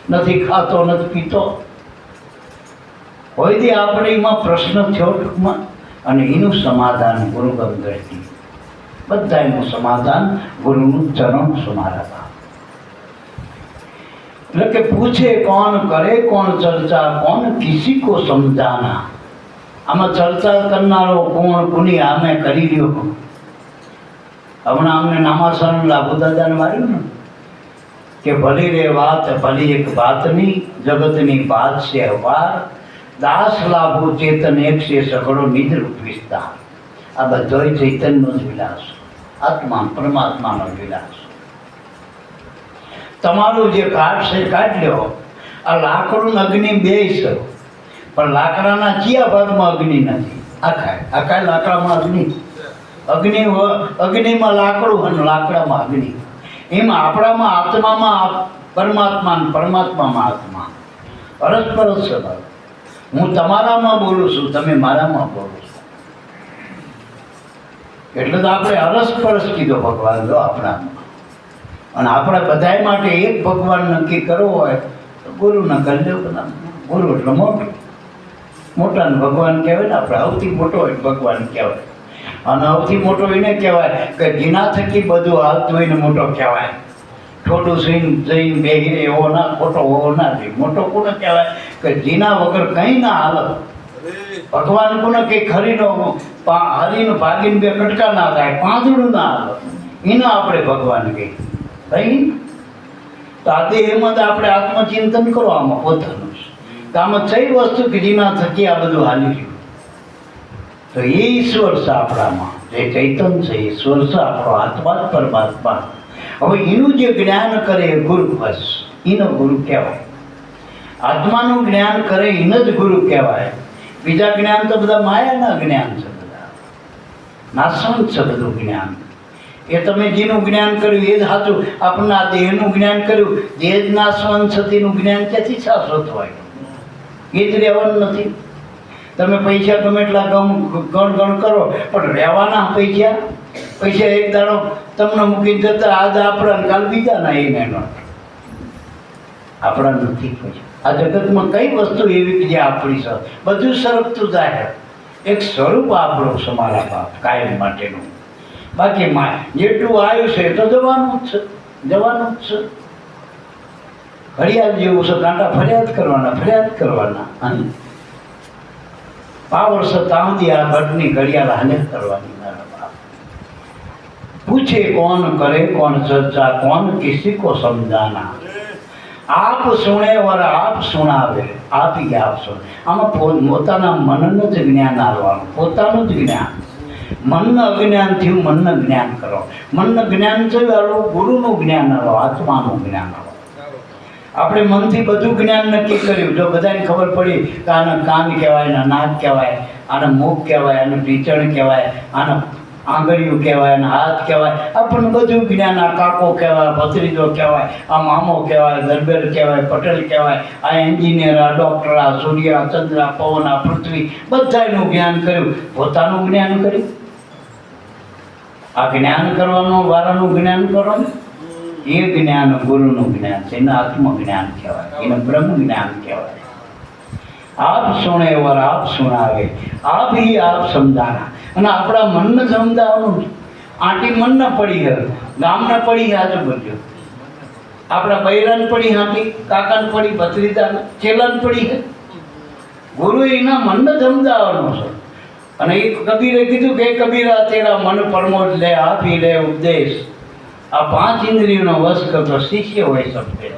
નથી ખાતો નથી પીતો. કોઈ દી આપણે એમાં પ્રશ્ન થયો ટૂંકમાં. અને એનું સમાધાન ગુરુગમ દ્રષ્ટિ, બધા એનું સમાધાન ગુરુનું ચરણ સમારા. એટલે કે પૂછે કોણ, કરે કોણ ચર્ચા, કોણ કિસી કો સમજાના. આમાં ચર્ચા કરનારો કોણ, કોની આમે કરી રહ્યો. હમણાં અમને નામાસન લાભુ દાદાને માર્યું ને કે ભલી રે વાત ભલી એક વાતની, જગતની બાત છે અવાર. દાસ લાભુ ચેતન એક છે સઘળો નિજરૂપ વિસ્તાર. આ બધોય ચૈતન્યનો જ વિલાસ, આત્મા પરમાત્માનો વિલાસ. તમારું જે કાઢ છે કાઢ લ્યો. આ લાકડું અગ્નિ 2 છે, પણ લાકડાના કયા ભાગમાં અગ્નિ નથી? આખા લાકડામાં અગ્નિ. અગ્નિમાં લાકડું અને લાકડામાં અગ્નિ. એમ આપણામાં આત્મામાં પરમાત્મા, પરમાત્મામાં આત્મા. પરસ્પર સંબંધ. હું તમારામાં બોલું છું, તમે મારામાં બોલો છો. એટલે તો આપણે અરસપરસ કીધો ભગવાન જો આપણામાં. અને આપણે બધાય માટે એક ભગવાન નક્કી કરવો હોય તો ગુરુના કરી દેવું. ગુરુ એટલે મોટાને ભગવાન કહેવાય ને. આપણે સૌથી મોટો હોય ભગવાન કહેવાય. અને સૌથી મોટો એને કહેવાય કે જેના થકી બધું હાલતું હોય ને મોટો કહેવાય. ખોટું જઈને બેહી રહે એવો ના, ખોટો હોવો ના જોઈએ. મોટો કોને કહેવાય કે જેના વગર કંઈ ના હાલત. ભગવાન કોને કંઈ હરીનો ભાગીને 2 કટકા ના થાય, પાંદડું ના હાલત. એના આપણે ભગવાન કહીએ. ભાઈ તો આ દેહમાં જ આપણે આત્મચિંતન કરો આમાં પોતાનું તો આમાં કઈ વસ્તુ કે જેના થકી આ બધું હાલી રહ્યું તો એ ઈશ્વર છે આપણામાં જે ચૈતન છે ઈશ્વર છે આપણો આત્મા જ પરમાત્મા. હવે એનું જે જ્ઞાન કરે એ ગુરુ બસ એનો ગુરુ કહેવાય. આત્માનું જ્ઞાન કરે એને જ ગુરુ કહેવાય. બીજા જ્ઞાન તો બધા માયાના જ્ઞાન છે, બધા નાશવંત છે બધું જ્ઞાન. એ તમે જેનું જ્ઞાન કર્યું એ જ સાચું. આપણને આ દેહનું જ્ઞાન કર્યું દેહ જ નાશવંત છે તેનું જ્ઞાન ક્યાંથી શાશ્વત હોય? એ જ રહેવાનું નથી. તમે પૈસા ગમે એટલા ગણ કરો પણ રહેવાના પૈસા એક દાડો તમને મૂકીને જતા આજ આપણા કાલ બીજા ના એને આપણા નથી પૈસા. આ જગતમાં કઈ વસ્તુ એવી કે જે આપણી છે? બધું સરકતું જાય. એક સ્વરૂપ આપણો છે મારા બાપ કાયમ માટેનું. બાકી જેટલું આવ્યું છે તો જવાનું જ છે, જવાનું જ છે. ઘડિયાળ જેવું છે, કાંટા ફરિયાદ કરવાના અને પાવર છે તાંદી આ ઘટની ઘડિયાળ હાલે કરવાની. મારા બાપ પૂછે કોણ કરે કોણ ચર્ચા કોણ કિસી કો સમજાના. આપ સુણે ઓર આપ સુણાવે આપ ही આપ સુણ. આમાં પોતાના મનનું જ જ્ઞાન આવવાનું, પોતાનું જ જ્ઞાન. મનનું અજ્ઞાન થયું, મનનું જ્ઞાન કરો. મનનું જ્ઞાન થયું ગુરુનું જ્ઞાન આવો, આત્માનું જ્ઞાન આવો. આપણે મનથી બધું જ્ઞાન નક્કી કર્યું. જો બધાને ખબર પડી કે આને કાન કહેવાય, આને નાક કહેવાય, આને મુખ કહેવાય, આને પીચણ કહેવાય, આને આંગળીઓ કહેવાય, આને હાથ કહેવાય, આપણને બધું જ્ઞાન. આ કાકો કહેવાય, ભત્રીજો કહેવાય, આ મામો કહેવાય, દરબાર કહેવાય, પટેલ કહેવાય, આ એન્જિનિયર, આ ડૉક્ટર, આ સૂર્ય, આ ચંદ્ર, આ પવન, આ પૃથ્વી, બધાનું જ્ઞાન કર્યું. પોતાનું જ્ઞાન કર્યું. આ જ્ઞાન કરવાનું વારાનું જ્ઞાન કરવાનું એ જ્ઞાન ગુરુનું જ્ઞાન છે. એને આત્મજ્ઞાન કહેવાય, એને બ્રહ્મ જ્ઞાન કહેવાય. આપ સુણે વર આપ સુણાવે આપ ही આપ સમજાના. અને આપણા મનને સમજાવવાનું. આંટી મનને પડી હે, ગામને પડી આજુબાજુ, આપણા બૈરાને પડી આંટી, કાકાને પડી, ભત્રીજાને, ચેલાને પડી હે. ગુરુ એના મનને સમજાવવાનું છે. અને એ કબીરે કીધું કે કબીરા તેરા મન પ્રમોદ લે આપી લે ઉપદેશ. આ 5 ઇન્દ્રિયોનો વશ કરતો શિષ્ય હોય શકતે.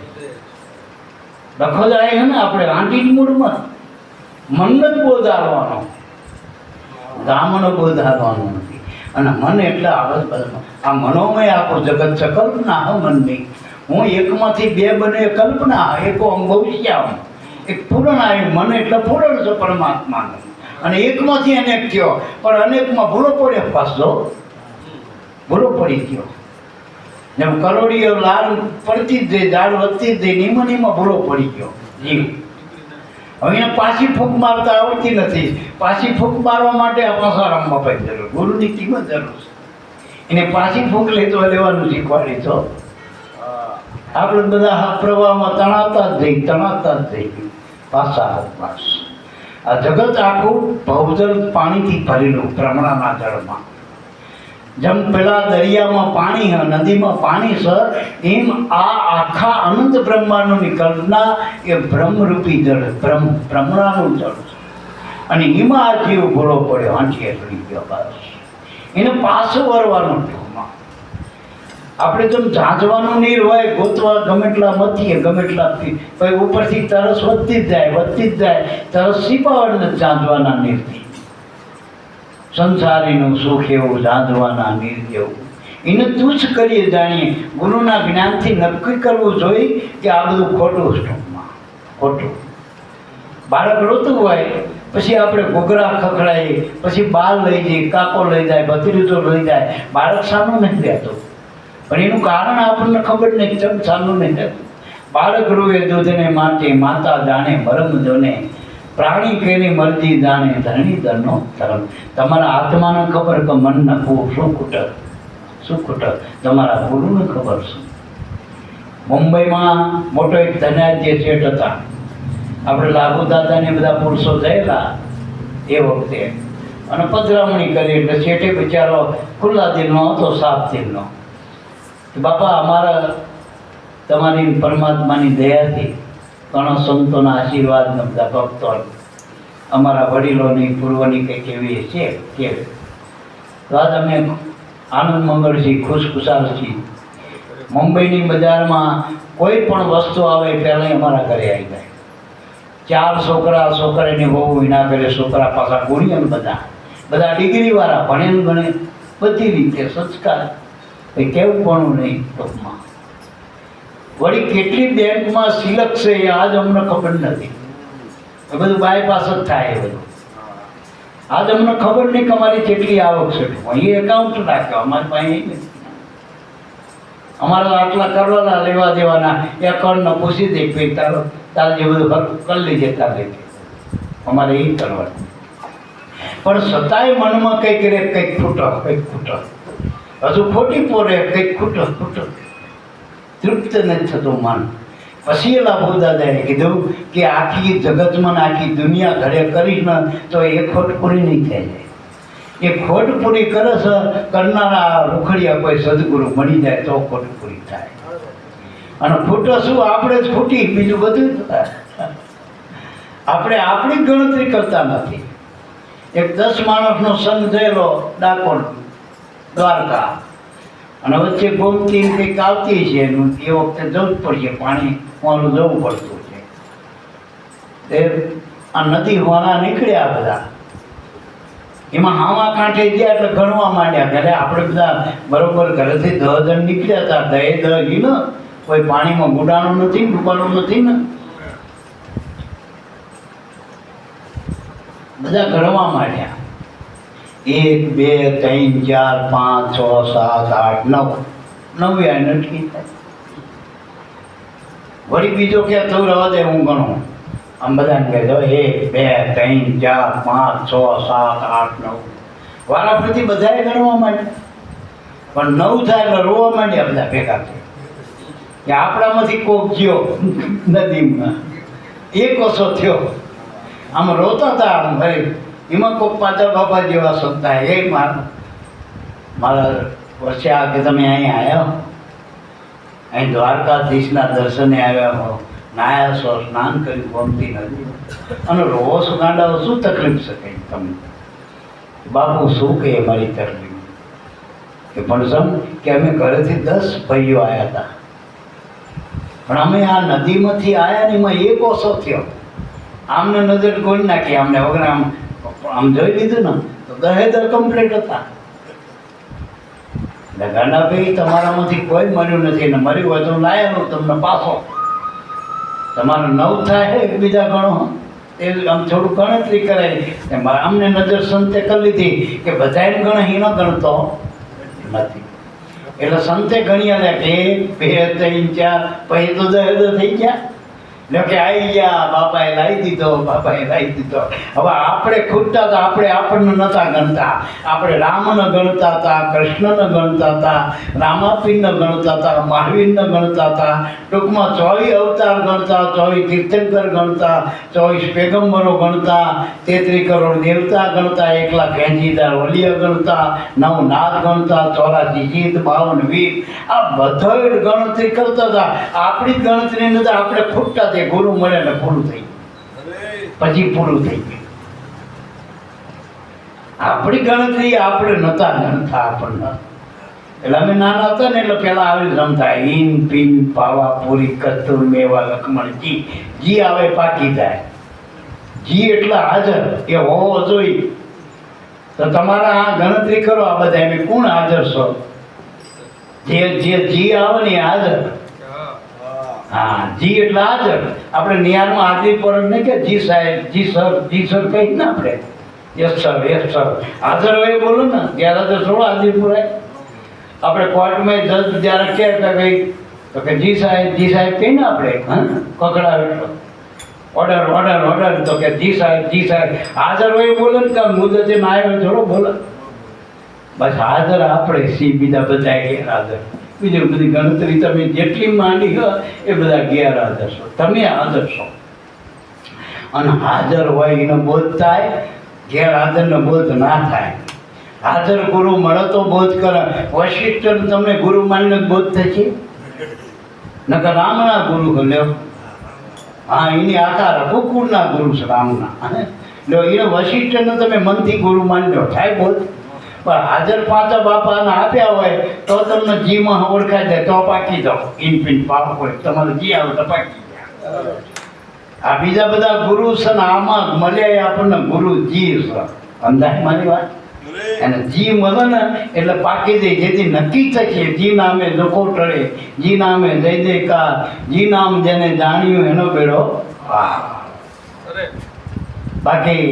લખો જાય છે ને આપણે આંટીની મૂળમાં મનને જ બોધારવાનો, ગામનો બોધારવાનો નથી. અને મન એટલે આવત આ મનોમય આપણું જગત છે. કલ્પના હ મનની. હું એકમાંથી બે બને કલ્પના, એકો ભવિષ્ય. એક પૂરણ આવ્યું. મન એટલે પૂરણ છે પરમાત્માનું. અને એકમાંથી અનેક થયો, પણ અનેકમાં ભૂલો પડે. પાછો ભૂલો પડી ગયો. જેમ કરોડીઓ લાલ પડતી જ જાય, ઝાડ વધતી જ જાય, નીમાં ભૂલો પડી ગયો જીવ. હવે એને પાછી ફૂંક મારતા આવડતી નથી. પાછી ફૂંક મારવા માટે આ પાસારામ બાપાની જરૂર, ગુરુની કિંમત જરૂર છે. એને પાછી ફૂંક લેતો લેવાનું શીખવાડી તો આપણે બધા પ્રવાહમાં તણાતા જ જઈ પાછા પાસ. આ જગત આખું ભવજળ પાણીથી ભરેલું, ભ્રમણાના જળમાં. જેમ પેલા દરિયામાં પાણી છે, નદીમાં પાણી છે, એમ આ આખા અનંત બ્રહ્માંડની કલ્પના એ બ્રહ્મરૂપી જળ, ભ્રમણાનું જળ છે. અને એમાં આ જીવ ભૂલો પડ્યો, આંચીએ ચડી ગયો. બસ એને પાછું વરવાનું. ટૂંકમાં આપણે જેમ ઝાંઝવાનું નીર હોય, ગોતવા ગમે એટલા મથીએ, ગમે એટલા પછી ઉપરથી તરસ વધતી જ જાય. તરસ સીપાવડને ઝાંઝવાના નીરથી. સંસારીનું સુખ એવું ઝાંઝવાના નીર જેવું. એને તુચ્છ કરીએ જાણીએ. ગુરુના જ્ઞાનથી નક્કી કરવું જોઈએ કે આ બધું ખોટું છે. ટૂંકમાં ખોટું. બાળક રોતું હોય પછી આપણે ઘૂઘરા ખખડાઈએ, પછી બાલ લઈ જઈએ, કાકો લઈ જાય, ભત્રીજો લઈ જાય. બાળક સાનું નથી રહેતું, પણ એનું કારણ આપણને ખબર નહીં. ચમ સાનું નહીં રહેતું. બાળક રોવે દૂધને માટે, માતા જાણે મરમ જોને, પ્રાણી કેની મરજી જાણે ધરણી ધરનો ધર્મ. તમારા આત્માને ખબર કે મન નખવું શું ખૂટે, તમારા ગુરુને ખબર છે. મુંબઈમાં મોટો એક ધનાઢ્ય શેઠ હતા. આપણે લાભુ દાદાને બધા પુરુષો થયેલા એ વખતે, અને પધરામણી કરી. એટલે શેઠે બિચારો ખુલ્લા દિલનો હતો, સાફ દિલનો. બાપા અમારા તમારી પરમાત્માની દયાથી ઘણા સંતોના આશીર્વાદ ને બધા ભક્તો, અમારા વડીલોની પૂર્વની કંઈક એવી છે કે આજ અમે આનંદ મંગળ છીએ, ખુશખુશાલ છીએ. મુંબઈની બજારમાં કોઈ પણ વસ્તુ આવે એ પહેલાં અમારા ઘરે આવી જાય. 4 છોકરા, છોકરીની બહુ વિના કરે, છોકરા પાછા ગુણ્યા બધા બધા ડિગ્રીવાળા, ભણે ને ગણે બધી રીતે સંસ્કાર, કંઈ કેવું પણ નહીં ટૂંકમાં. વળી કેટલી બેંકમાં સિલક છે એ આજ અમને ખબર નથી. એ બધું બાયપાસ જ થાય. એ બધું આજ અમને ખબર નહીં કે અમારી કેટલી આવક છે. એ એકાઉન્ટ રાખ્યો અમારી પાસે એ નથી. અમારે આટલા કરવાના લેવા દેવાના એકાઉન્ટને પૂછી દે કે તારે જે બધું કરી લેજે તારે, અમારે એ કરવાનું. પણ છતાંય મનમાં કંઈક રે, કંઈક ખૂટો, હજુ ખોટી પોરે, કંઈક ખૂટો. તૃપ્ત નથી થતું મન. પછી એ લાભો દાદાએ કીધું કે આખી જગતમાં આખી દુનિયા ઘરે કરીશ ને તો એ ખોટ પૂરી નહીં થઈ જાય. એ ખોટ પૂરી કરે છે કરનારા રૂખડિયા કોઈ સદગુરુ મળી જાય તો ખોટ પૂરી થાય. અને ખોટો શું, આપણે જ ખોટી, બીજું બધું આપણે આપણી ગણતરી કરતા નથી. એક 10 માણસનો સંઘ થયેલો ડાકોર દ્વારકા, અને વચ્ચે ગોમતી કંઈક આવતી છે એનું, એ વખતે જવું જ પડશે, પાણી હોવાનું જવું પડતું છે. એ આ નદી હોવાના નીકળ્યા બધા, એમાં હાવા કાંઠે ગયા એટલે ગણવા માંડ્યા. ઘરે આપણે બધા બરોબર ઘરેથી 10 જણ નીકળ્યા હતા, 10 ને કોઈ પાણીમાં ગુડાણું નથી, ડૂબાણું નથી ને, બધા ગણવા માંડ્યા. 1 2 3 4 5 6 7 8 9 નટકી થાય. વળી બીજો કે તું રહેવા દે, હું ગણું. આમ બધાને કહેજો 1 2 3 4 5 6 7 8 9. વારાફરતી બધાએ ગણવા માંડ્યા. પણ 9 થાય એટલે રોવા માંડ્યા બધા ભેગા થઈ કે આપણામાંથી કોક ગયો નદીમાં, એક ઓછો થયો. આમ રોતા હતા. આમ ભાઈ એમાં કોક પાછા બાપા જેવા સંતા, એ મારા વર્ષે આ કે તમે અહીં આવ્યા, અહીં દ્વારકાધીશના દર્શને આવ્યા હો, નાયા છો, સ્નાન કર્યું ગમતી નથી, અને રોવો છો ગાંડાઓ, શું તકલીફ છે કંઈ તમને? બાપુ શું કહે મારી તકલીફ? કે પણ સમ કે અમે ઘરેથી 10 ભાઈઓ આવ્યા હતા, પણ અમે આ નદીમાંથી આવ્યા ને એમાં એક ઓછો થયો. આમને નજર ગોળી નાખી, આમને વગર આમ જોઈ લીધું ને તો 10 કમ્પ્લીટ હતા. એટલે ગાંડાભાઈ તમારામાંથી કોઈ મર્યું નથી, ને મર્યું હોય તો લાયેલું તમને પાછો. તમારે 9 થાય એકબીજા ગણો, એ આમ થોડું ગણતરી કરાય. અમને નજર સંતે કરી લીધી કે બધાને ગણે, એ ન ગણતો નથી. એટલે સંતે ગણી આવ્યા કે 1 2 3 4, પછી તો 10 થઈ ગયા. કે આવી ગયા, બાપાએ લાવી દીધો, બાપાએ લાવી દીધો. હવે આપણે ખૂટતા હતા, આપણે આપણને નહોતા ગણતા. આપણે રામને ગણતા હતા, કૃષ્ણને ગણતા હતા, રામાપીરને ગણતા હતા, મહાવીરને ગણતા હતા. ટૂંકમાં 24 અવતાર ગણતા, 24 તીર્થંકર ગણતા, 24 પેગમ્બરો ગણતા, 33 કરોડ દેવતા ગણતા, 1 લાખ 80,000 વલિયા ગણતા, 9 નાદ ગણતા, 84 જીત, 52 વીર. આ બધો ગણતરી કરતા હતા. આપણી ગણતરી નથી, આપણે ખૂટતા હતા. ગુરુ મળે ને પૂરું થઈ ગયું, પછી પૂરું થઈ ગયું. આપણી ગણતરી આપણે નતા ગણતા આપણને. એટલે અમે નાના હતા ને એટલે પેલા આવી રમતા, ઈન પીન પાવા પૂરી કસ્તુર મેવા લખમણ જી. જી આવે પાકી જાય. જી એટલે હાજર, એ હોવો જોઈએ. તો તમારા આ ગણતરી કરો, આ બધા એમ કોણ હાજર છો? જે જી આવે ને હાજર. હા, જી એટલે હાજર. આપણે નિહારમાં હાજરી પર નહીં કે જી સાહેબ, જી સર કહીએ ને આપણે, યસ સર હાજર હોય બોલો ને, ગેરહાજર થોડો હાજરી પુરાય. આપણે કોર્ટમાં જજ જ્યારે કહે કે ભાઈ, તો કે જી સાહેબ કહીને આપણે કકડાવે એટલો ઓર્ડર, તો કે જી સાહેબ હાજર હોય બોલો ને, કામ મુદતે ના આવ્યો થોડો બોલો. બસ હાજર આપણે સી, બીજા બધા ગેરહાજર. બીજી બધી ગણતરી તમે જેટલી માંડી હોય એ બધા ગેરહાજર છો, તમે હાજર છો. અને હાજર હોય એનો બોધ થાય, ગેરહાજરનો બોધ ના થાય. હાજર ગુરુ મળે તો બોધ કરે. વશિષ્ઠ તમે ગુરુ માનીને બોધ થશે, નકર રામના ગુરુ લ્યો. હા, એની આકાર કુકુરના ગુરુ છે રામના. લો એને વશિષ્ઠને તમે મનથી ગુરુ માની લો, થાય બોધ. પણ હાજર પાંચા બાપાને આપ્યા હોય તો તમને જીમાં ઓળખાઈ જાય તો પાકી જાઓ ઇનપિન પાપ હોય તમારે જી આવે તો પાકી જાય. આ બીજા બધા ગુરુ છે ને આમાં મળ્યા આપણને ગુરુ જી છે. અંદાજ મારી વાત. અને જી મળે ને એટલે પાકી જાય, જેથી નક્કી થશે જી નામે જોખો ટળે, જી નામે જય જયકાર, જી નામ જેને જાણ્યું એનો બેડો પાર. બાકી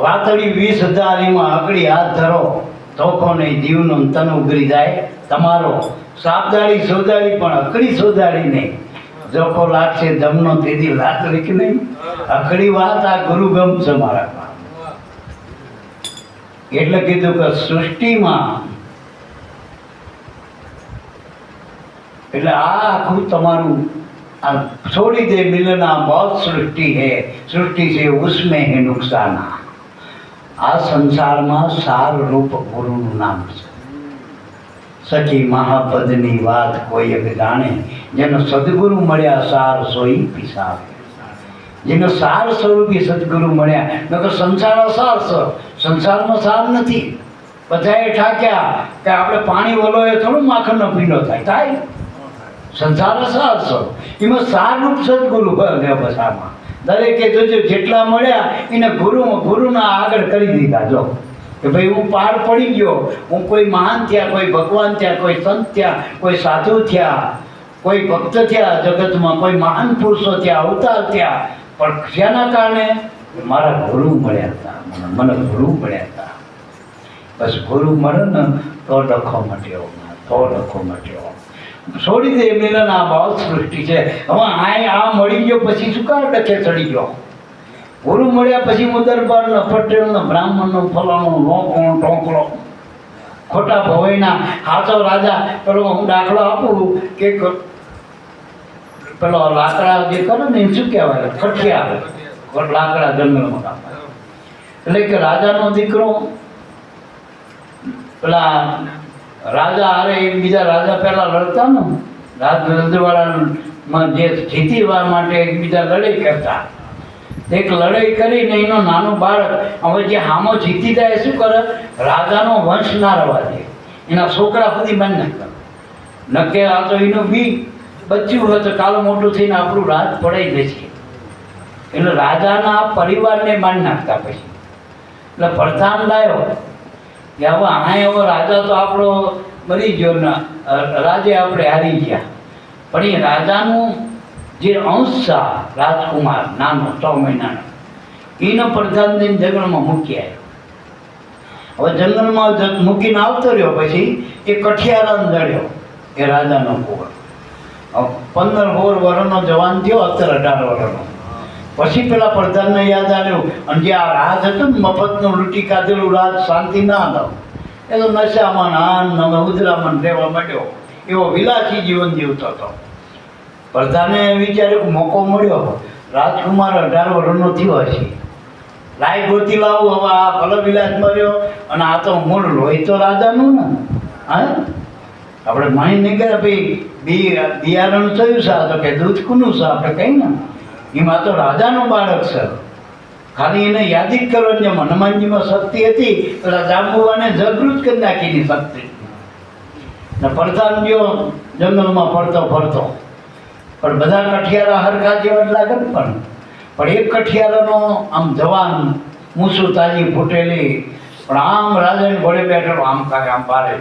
વાતળી 20,000 એમાં આકડી હાથ ધરો ધોખો નહીં, જીવનો તન ઉગરી જાય તમારો. સાપદાળી સોદાળી પણ અકડી સોદાળી નહીં, જોખો લાગશે જમનો તેથી લાત રીક નહીં. અકડી વાત આ ગુરુ ગમ છે મારા. એટલે કીધું કે સૃષ્ટિમાં એટલે આ આખું તમારું આ છોડી દે મિલના बहुत સૃષ્ટિ है, સૃષ્ટિ से उसमें है नुकसाना. આ સંસારમાં સાર રૂપ ગુરુનું નામ છે. સખી મહાપદની વાત કોઈ એક જાણે, જેનો સદગુરુ મળ્યા સાર સોઈ પીસાવે. જેનો સાર સ્વરૂપી સદગુરુ મળ્યા. નકર સંસાર અસાર છે, સંસારમાં સાર નથી. બધાએ ઠાક્યા કે આપણે પાણી વલો એ થોડું માખણનો પીંડો થાય. સંસાર અસાર છે, એમાં સારરૂપ સદગુરુ બસામાં દરેકે જોજો જેટલા મળ્યા એને ગુરુના આગળ કરી દીધા. જો કે ભાઈ હું પાર પડી ગયો, હું કોઈ મહાન થયા, કોઈ ભગવાન થયા, કોઈ સંત થયા, કોઈ સાધુ થયા, કોઈ ભક્ત થયા, જગતમાં કોઈ મહાન પુરુષો થયા, અવતાર થયા, પણ શેના કારણે? મારા ગુરુ મળ્યા હતા, મને ગુરુ મળ્યા હતા. બસ ગુરુ મળે ને તો ડખો મટ્યો, તો ડખો મટ્યો. છોડી દે મિલન આ બહુ સૃષ્ટિ છે. હવે આ મળી ગયો પછી શું કામ ડખે ચડી ગયો? ગુરુ મળ્યા પછી હું દરબારનો પટેલનો બ્રાહ્મણનો ફલાણો લોકોનો ટોંકલો ખોટા ભવાઈના હાથો રાજા. પેલો હું દાખલો આપું કે પેલો લાકડા જે કરે ને શું કહેવાય, કઠિયા લાકડા જંગલમાં કાપે. એટલે કે રાજાનો દીકરો પેલા રાજા હારે એકબીજા રાજા પહેલા લડતા ને, રાજવાડામાં જે જીતીવા માટે એકબીજા લડાઈ કરતા. એક લડાઈ કરીને એનો નાનો બાળક હવે જે હામો જીતી જાય શું કરે? રાજાનો વંશ ના રવા દે, એના છોકરા સુધી બંધ ના કરે. નકે આ તો એનું બી બચ્યું હોય તો કાલ મોટું થઈને આપણું રાજ પડાઈ જશે. એટલે રાજાના પરિવારને બાંધી નાખતા. પછી એટલે પ્રધાન લાયો કે હવે હવે રાજા તો આપણો મરી ગયો ને રાજે આપણે હારી ગયા. પણ એ રાજાનું જે અંશ છે રાજકુમાર નાનો 6 મહિનાનો, એનો પ્રધાન દિન જંગલમાં મૂકી આવ્યો. હવે જંગલમાં મૂકીને આવતો રહ્યો પછી એ કઠિયારાને જડ્યો એ રાજાનો કુંવર. 15-16 વર્ષનો જવાન થયો, અત્યારે 18 વર્ષનો. પછી પેલા પ્રધાનને યાદ આવ્યું, અને જે આ રાજ હતું ને મફતનું લૂંટી કાઢેલું રાજ શાંતિ ના હતો, એ તો નશામાં આન ઉજરામાં રહેવા માંડ્યો, એવો વિલાસી જીવન જીવતો હતો. પ્રધાને વિચાર્યું કે મોકો મળ્યો, રાજકુમાર 18 વર્ષનો થયો હશે, લાઈ ગોતી લાવું. હવે આ ભલો વિલાસ મળ્યો અને આ તો મૂળ લોહી તો રાજાનું ને. હા, આપણે માની નહીં કે ભાઈ બિયારણ થયું છે, તો કે દૂધ કુનું છે આપણે કહીએ ને, એમાં તો રાજાનું બાળક છે. ખાલી એને યાદ જ કરવાની. જેમ હનુમાનજીમાં શક્તિ હતી, પેલા જાંબુવાને જાગૃત કરી નાખીની શક્તિ. ને પ્રધાન ગયો જંગલમાં ફરતો ફરતો, પણ બધા કઠિયારા હરખા જેવા જ લાગે ને. પણ એક કઠિયારાનો આમ જવાન મૂસું તાજી ફૂટેલી, પણ આમ રાજાને ઘોડે બેઠેલો, આમ કાંઈ આમ બારે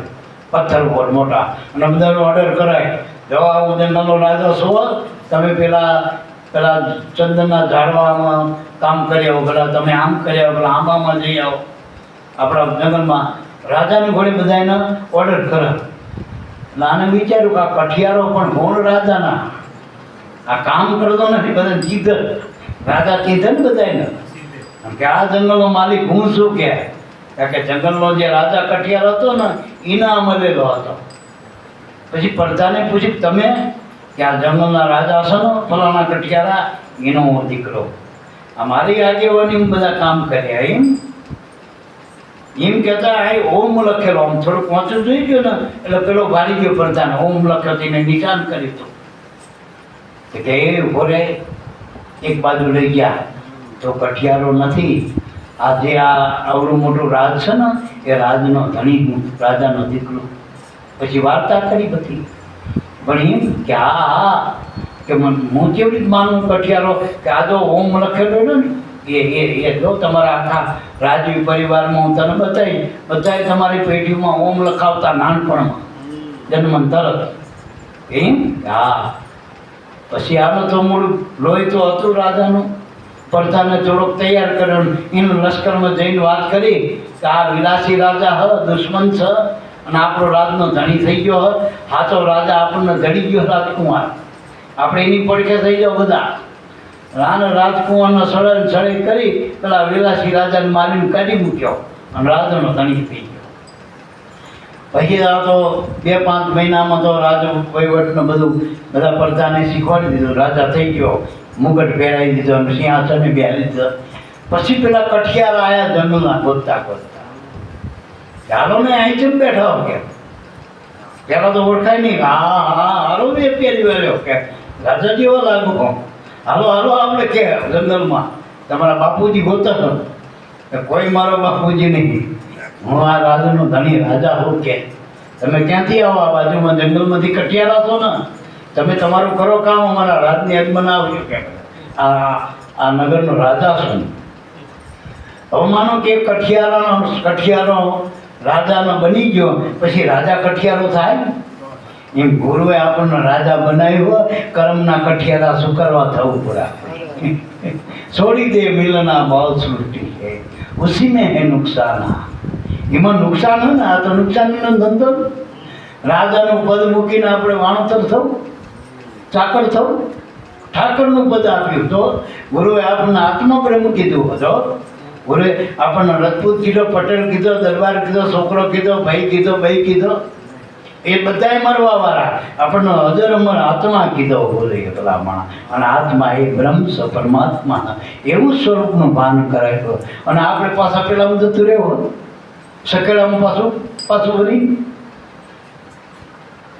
પથ્થર ઉપર મોટા, અને બધાનો ઓર્ડર કરાય, જવા હું જંગલનો રાજા છો, તમે પેલા ચંદનના ઝાડવામાં કામ કરી આવો, પેલા તમે આમ કરી આવો, પેલા આંબામાં જઈ આવો. આપણા જંગલમાં રાજાની ઘોડે બધાને ઓર્ડર કરે. એટલે આને વિચાર્યું કે આ કઠિયારો પણ ગુણ રાજાના, આ કામ કરતો નથી, બધા જીત રાજા કીધે ને બધાને કે આ જંગલનો માલિક હું શું કહે? કારણ કે જંગલનો જે રાજા કઠિયાર હતો ને એના મળેલો હતો. પછી પ્રજાને પૂછ્યું તમે કે આ જંગલના રાજા છો ને ફલાણા કઠિયારા, એનો હું દીકરો, આ મારી આગેવાની બધા કામ કર્યા. એમ કહેતા આ ઓમ લખેલો, આમ થોડુંક વાંચું જોઈ ગયો ને એટલે પેલો વારી ગયો પ્રધાન, ઓમ લખ્યો તેને નિશાન કર્યું હતું. કે એ ભોરે એક બાજુ લઈ ગયા તો કઠિયારો નથી, આ જે આવડું મોટું રાજ છે ને એ રાજનો ધણી હું, રાજાનો દીકરો. પછી વાર્તા કરી બધી. પણ એમ કે હા કે હું કેવી રીતે માનું કઠિયારો કે આ જો ઓમ લખેલો ને એ જો તમારા આખા રાજવી પરિવારમાં હું તને બતાવી બધાએ તમારી પેઢીમાં ઓમ લખાવતા નાનપણમાં જન્મ તરત. એમ હા. પછી આનો તો મૂળ લોહી તો હતું રાજાનું. પ્રજાને થોડોક તૈયાર કર્યો. એનું લશ્કરમાં જઈને વાત કરી કે આ વિલાસી રાજા હ દુશ્મન છે અને આપણો રાજનો ધણી થઈ ગયો હ. સાચો રાજા આપણને ધડી ગયો રાજકુમાર. આપણે એની પડખે થઈ જાઓ બધા. રાજકુમારનો સળે કરી પેલા વિલાસી રાજાને મારીને કાઢી મૂક્યો અને રાજાનો ધણી થઈ ગયો. પછી આ તો 2-5 મહિનામાં તો રાજ વહીવટને બધું બધા પ્રજાને શીખવાડી દીધું. રાજા થઈ ગયો, મુગટ પહેરાવી દીધો અને સિંહાસને બેહારી દીધો. પછી પેલા કઠિયાર આવ્યા જંગલના ગોતતા ગોતતા. ચાલો ને અહીં કેમ બેઠા હો કે પેલા તો ઓળખાય નહીં. હા હા હાલો બે પહેરી વર્યો કે રાજા જેવો લાગુ કહો. હાલો હાલો આપણે કે જંગલમાં તમારા બાપુજી ગોતા કે કોઈ મારો બાપુજી નહીં, હું આ રાજનો ધણી રાજા હોઉં કે તમે ક્યાંથી આવો? આ બાજુમાં જંગલમાંથી કઠિયારા છો ને, તમે તમારું કરો કામ, અમારા રાજની યજમાન આવજો કે આ નગરનો રાજા છું. હવે માનો કે કઠિયારો રાજાનો બની ગયો, પછી રાજા કઠિયારો થાય એમ ગુરુએ આપણને રાજા બનાવ્યો. કર્મના કઠિયારા શું કરવા થવું પડે? છોડી દે મિલના ભાવ સૃષ્ટિ છે ઉસી મેં હે નુકસાન. એમાં નુકસાન હોય ને, આ તો નુકસાનીનો ધંધો. રાજાનું પદ મૂકીને આપણે વાણોતર થવું, ચાકર થવું. ઠાકરનું પદ આપ્યું તો ગુરુએ આપણને આત્મપ્રેમ કીધું હતો. ગુરુએ આપણને રજપૂત કીધો, પટેલ કીધો, દરબાર કીધો, છોકરો કીધો, ભાઈ કીધો, ભાઈ કીધો. એ બધાય મરવા વાળા. આપણને અજર અમર આત્મા કીધો બોલે પેલા માણસ. અને આત્મા એ બ્રહ્મ છે, પરમાત્મા. એવું સ્વરૂપનું ભાન કરાય. અને આપણે પાછા પેલા જતું રહેવું સકેલામાં પાછું વળી.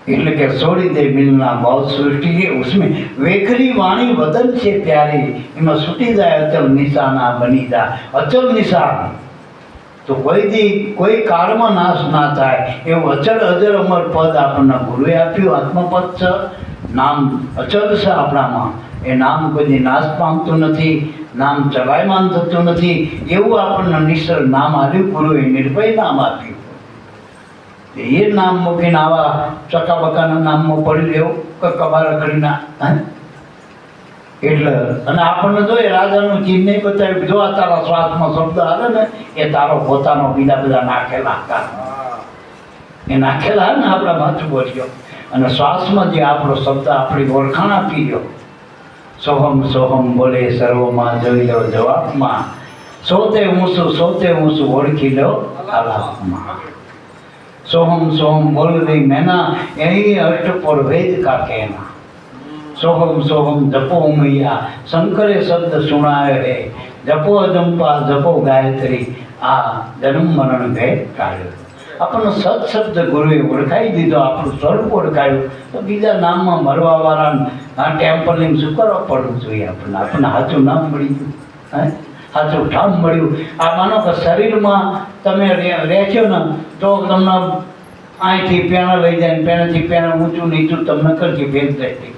એટલે કે છોડી દે મિલના ભાવ સૃષ્ટિ છે ઉસમેં વેખરી વાણી વદન છે પ્યારી. એમાં છૂટી જાય અચલ નિશાના બની જાય. અચલ નિશાન તો કોઈ કાળમાં નાશ ના થાય એવું અચળ અજર અમર પદ આપણને ગુરુએ આપ્યું. આત્મપદ છે, નામ અચળ છે આપણામાં. એ નામ કોઈ નાશ પામતું નથી, નામ ચલાયમાન થતું નથી. એવું આપણને નિશ્ચળ નામ આપ્યું ગુરુએ, નિર્ભય નામ આપ્યું. એ નામ મૂકીને આવા ચકાબકાના નામમાં પડી રહેવું કે કબારા કરીના. એટલે અને આપણને જોઈએ રાજાનું ચિહ્ન નહીં બતાવ્યું. જો આ તારા શ્વાસમાં શબ્દ આવે ને એ તારો પોતાનો, બીજા બધા નાખેલા એ નાખેલા ને આપણા માથું બોલ્યો. અને શ્વાસમાં જે આપણો શબ્દ આપણી ઓળખાણ આપી ગયો. સોહમ સોહમ બોલે સર્વમાં જોઈ લો જવાબમાં. સોતે હું શું ઓળખી લો આલાપમાં. सोहम सोहम बोल रही मैना यही अष्टपुर वेद का कहना. सोहम सोहम जपो मैया शंकरे शब्द सुनाए है. जपो अजंपा जपो गायत्री आ जन्म मरण भेद काढ्યો. આપણને સત શબ્દ ગુરુએ ઓળખાઈ દીધો, આપણું સ્વરૂપ ઓળખાયું. તો બીજા નામમાં મરવા વાળા ટેમ્પલિંગ શું કરવા પડવું જોઈએ? આપણને સાચું નામ મળી ગયું, સાચું ઠામ મળ્યું. આ માનો કે શરીરમાં તમે રહેશો ને તો તમને અહીંથી પેણા લઈ જાય, પેણાથી પેણા ઊંચું નીચું તમને કરશે ભેદ રહેતી.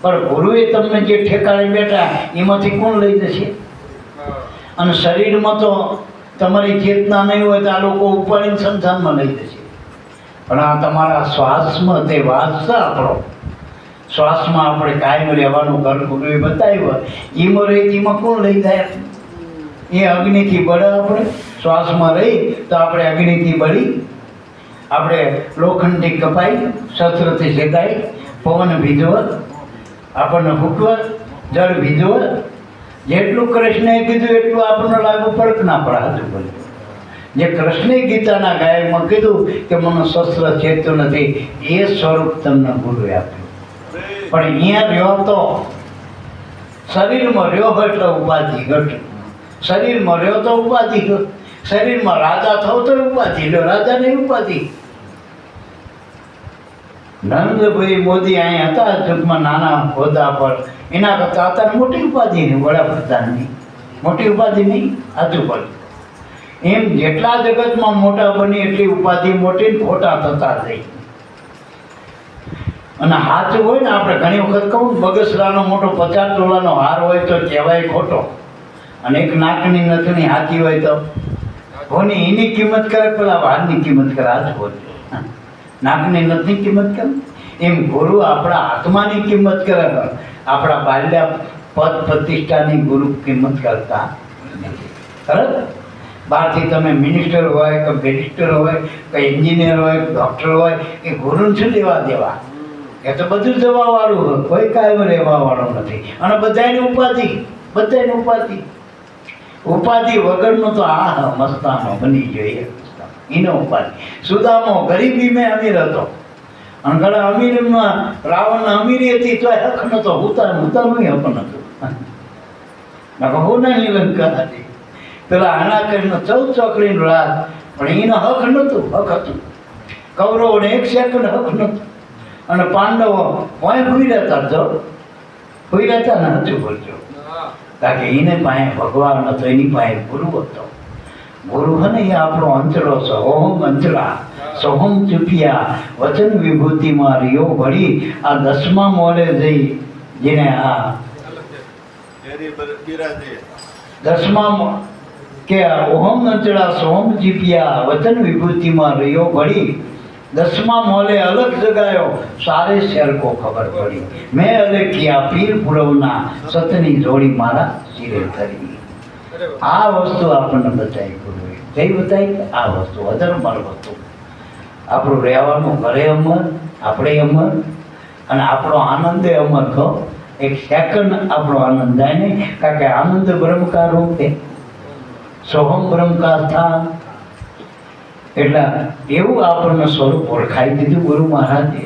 પણ ગુરુએ તમને જે ઠેકાણે બેઠા એમાંથી કોણ લઈ જશે? અને શરીરમાં તો તમારી ચેતના નહીં હોય તો આ લોકો ઉપાડીને સંસારમાં લઈ જશે. પણ આ તમારા શ્વાસમાં તે વાસ છે આપણો. શ્વાસમાં આપણે કાયમ રહેવાનું ઘર ગુરુએ બતાવ્યું. એમાં રહી એમાં કોણ લઈ જાય? એ અગ્નિથી બળે. આપણે શ્વાસમાં રહી તો આપણે અગ્નિથી બળી, આપણે લોખંડથી કપાઈ, શસ્ત્રથી શેકાઈ, પવન ભીજવત, આપણને ફૂટવત, જળ ભીજવત. જેટલું કૃષ્ણએ કીધું એટલું આપણને લાગુ પડક ના પડે. હાજુ બોલ્યું જે કૃષ્ણે ગીતાના ગાયકમાં કીધું કે મને શસ્ત્ર ચેતું નથી, એ સ્વરૂપ તમને ગુરુએ આપ્યું. પણ અહીંયા રહ્યો તો શરીરમાં રહ્યો એટલે ઉપાધિ ઘટ. શરીરમાં રહ્યો તો ઉપાધિ ઘટ. શરીરમાં રાજા થવો તો ઉપાધિ લ્યો, રાજા નહીં ઉપાધિ. નરેન્દ્રભાઈ મોદી અહીંયા હતા ટૂંકમાં નાના હોદ્દા પર. એના કરતા અત્યારે મોટી ઉપાધિ નહીં, વડાપ્રધાનની મોટી ઉપાધિ નહીં. સાચું બોલ. એમ જેટલા જગતમાં મોટા બની એટલી ઉપાધિ મોટી ને ખોટા થતા જાય. અને સાચું હોય ને, આપણે ઘણી વખત કહું બગસરાનો મોટો 50 તોલાનો હાર હોય તો કહેવાય ખોટો, અને એક નાકની નથની હાથી હોય તો કોની એની કિંમત કરે, પેલા હારની કિંમત કરે. આ જ બોલજો, નાકની નથની કિંમત કરે. એમ ગુરુ આપણા આત્માની કિંમત કરે, આપણા બાલ્યા પદ પ્રતિષ્ઠાની ગુરુ કિંમત કરતા નથી. ખબર? બહારથી તમે મિનિસ્ટર હોય કે બેરિસ્ટર હોય કે એન્જિનિયર હોય કે ડૉક્ટર હોય, એ ગુરુને શું લેવા દેવા? એ તો બધું જવાવાળું હોય, કોઈ કાંઈ રહેવાવાળું નથી. અને બધાની ઉપાધિ, બધાની ઉપાધિ. ઉપાધિ વગરનો તો આ મસ્તાનો બની જોઈએ, એનો ઉપાધિ. સુદામો ગરીબી મેં અમીર હતો, અને ઘણા અમીરમાં રાવણના અમીરી હતી તો હક નતો, હુતાનું હક નતું. હું નાની લંકા હતી, પેલા આના કરીને 14 ચોકડીનું રાત, પણ એનો હક નહોતું, હક હતું. કૌરવોને 1 સેકન્ડ હક નહોતું. અને પાંડવો કોઈ ભૂઈ રહેતા, જો ભૂઈ રહેતા ને હતું બોલજો, કારણ કે એને પાસે ભગવાન હતો, એની પાસે ગુરુ હતો. ગુરુ હે ને એ આપણો અંચળો છે. ઓહમ અંચળા સોહમ ચૂપિયા વચન વિભૂતિમાં રિયો ભળી. આ 10મા મોલે જઈ જેને આ 10મા કે ઓહમ અંચળા સોહમ ચૂપિયા વચન વિભૂતિમાં રિયો ભળી. 10મા મોલે અલગ જગાયો સારે શેર કો ખબર પડી. મેં અલખ્યા પીર પુરવના સતની જોડી મારા શિરે ધરી. આ વસ્તુ આપણને બતાવી ગુરુએ. કઈ બતાવી? આ વસ્તુ અધર્મર વસ્તુ. આપણું રહેવાનું ઘરે અમર, આપણે અમર, અને આપણો આનંદે અમર. કહો 1 સેકન્ડ આપણો આનંદ જાય નહીં, કારણ કે આનંદ બ્રહ્મકા રૂપે સોહમ બ્રહ્મકા સ્થાન. એટલે એવું આપણને સ્વરૂપ ઓળખાઈ દીધું ગુરુ મહારાજે.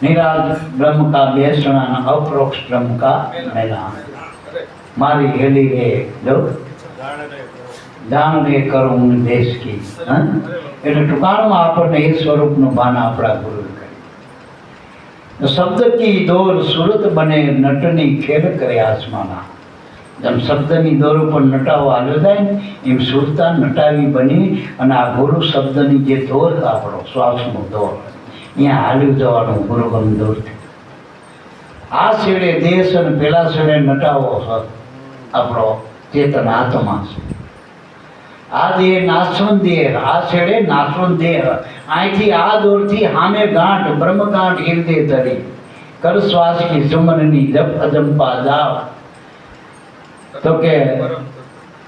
નિરાજ બ્રહ્મ કા બેસણા, અપરોક્ષ બ્રહ્મ કા મેલા. મારી હેલી રે જો જાણ રે કરું દેશ કી. એટલે ટૂંકાણમાં આપણને એ સ્વરૂપનું ભાન આપણા ગુરુએ કર્યું. શબ્દ કી દોર સુરત બને, નટની ખેલ કરે આસમાના. જેમ શબ્દની દોર ઉપર નટાવો હાલ્યો જાય ને, એમ સુરતા નટાવી બની. અને આ ગુરુ શબ્દની જે દોર, આપણો શ્વાસનો દોર, અહીંયા હાલ્યું જવાનું ગુરુગમ દોરથી. આ છેડે દેશ અને પેલા છેડે નટાવો આપણો ચેતન આત્મા છે. આ દેહ નાશવંત દેહ, આ છેડે નાશવંત દેહ. અહીંથી આ દોરથી સામે ગાંઠ બ્રહ્મગાંઠ હિરદે ધરી. કર શ્વાસ કી સુમનની જપ અજંપા જાવ. તો કે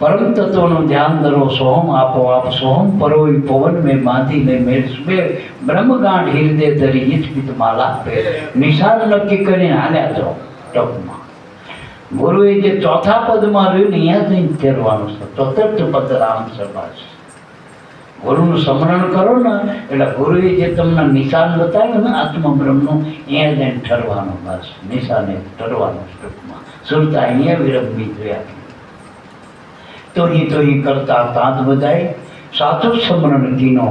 પરમ તત્વનું ધ્યાન ધરો, સોહમ આપો આપ સોહમ પરોઈ પવન મેં બાંધીને મેળ સુબે બ્રહ્મગાંઠ હિરદે ધરી ઈચ્છિત માલા પે. નિશાન નક્કી કરીને હાલ્યા જાઓ ટપમાં. ગુરુએ જે 4થા પદમાં રહ્યું ને, અહીંયા જઈને ફેરવાનું છે. 4થ પદ રામ સભા છે. ગુરુનું સ્મરણ કરો ને એટલે ગુરુએ જે તમને નિશાન બતાવ્યું ને આત્મબ્રહ્મનું, અહીંયા જઈને ઠરવાનું. બસ નિશાને ઠરવાનું. ટૂંકમાં સુરતા અહીંયા વિરંભી જોયા. તો ઈ કરતા તાત બધાય સાચું સ્મરણ કીનો.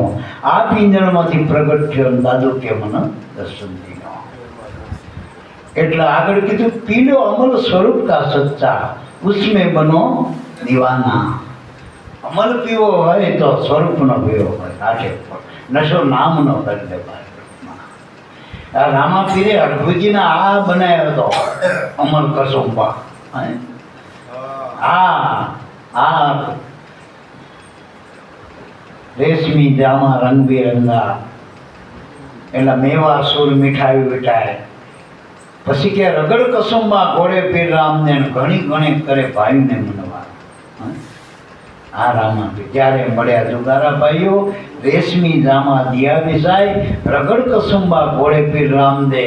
આ પિંજણમાંથી પ્રગટ થયો દાદો કે મને દર્શન દીનો. એટલે આગળ કીધું પીલો અમલ સ્વરૂપ કા સચ્ચા, ઉસમે બનો દીવાના. અમલ પીવો હોય તો સ્વરૂપનો પીવો હોય. આઠે નશો નામનો કરી દે. આ રામા પીરે અડભુજીના આ બનાવ્યો હતો અમલ કસુંબા. આ રેશમી જામા રંગબેરંગા. એટલે મેવા સુર મીઠાઈ મીઠાઈ. પછી કે રગડ કસુંબા ઘોડે પીર રામને ઘણી ઘણી કરે ભાઈને મનવા. આ રામા પીર ત્યારે મળ્યા જુગારા ભાઈઓ. રેશમી જામા દિયા વિસાય, રગડ કસુંબા ઘોડે પીર રામદે,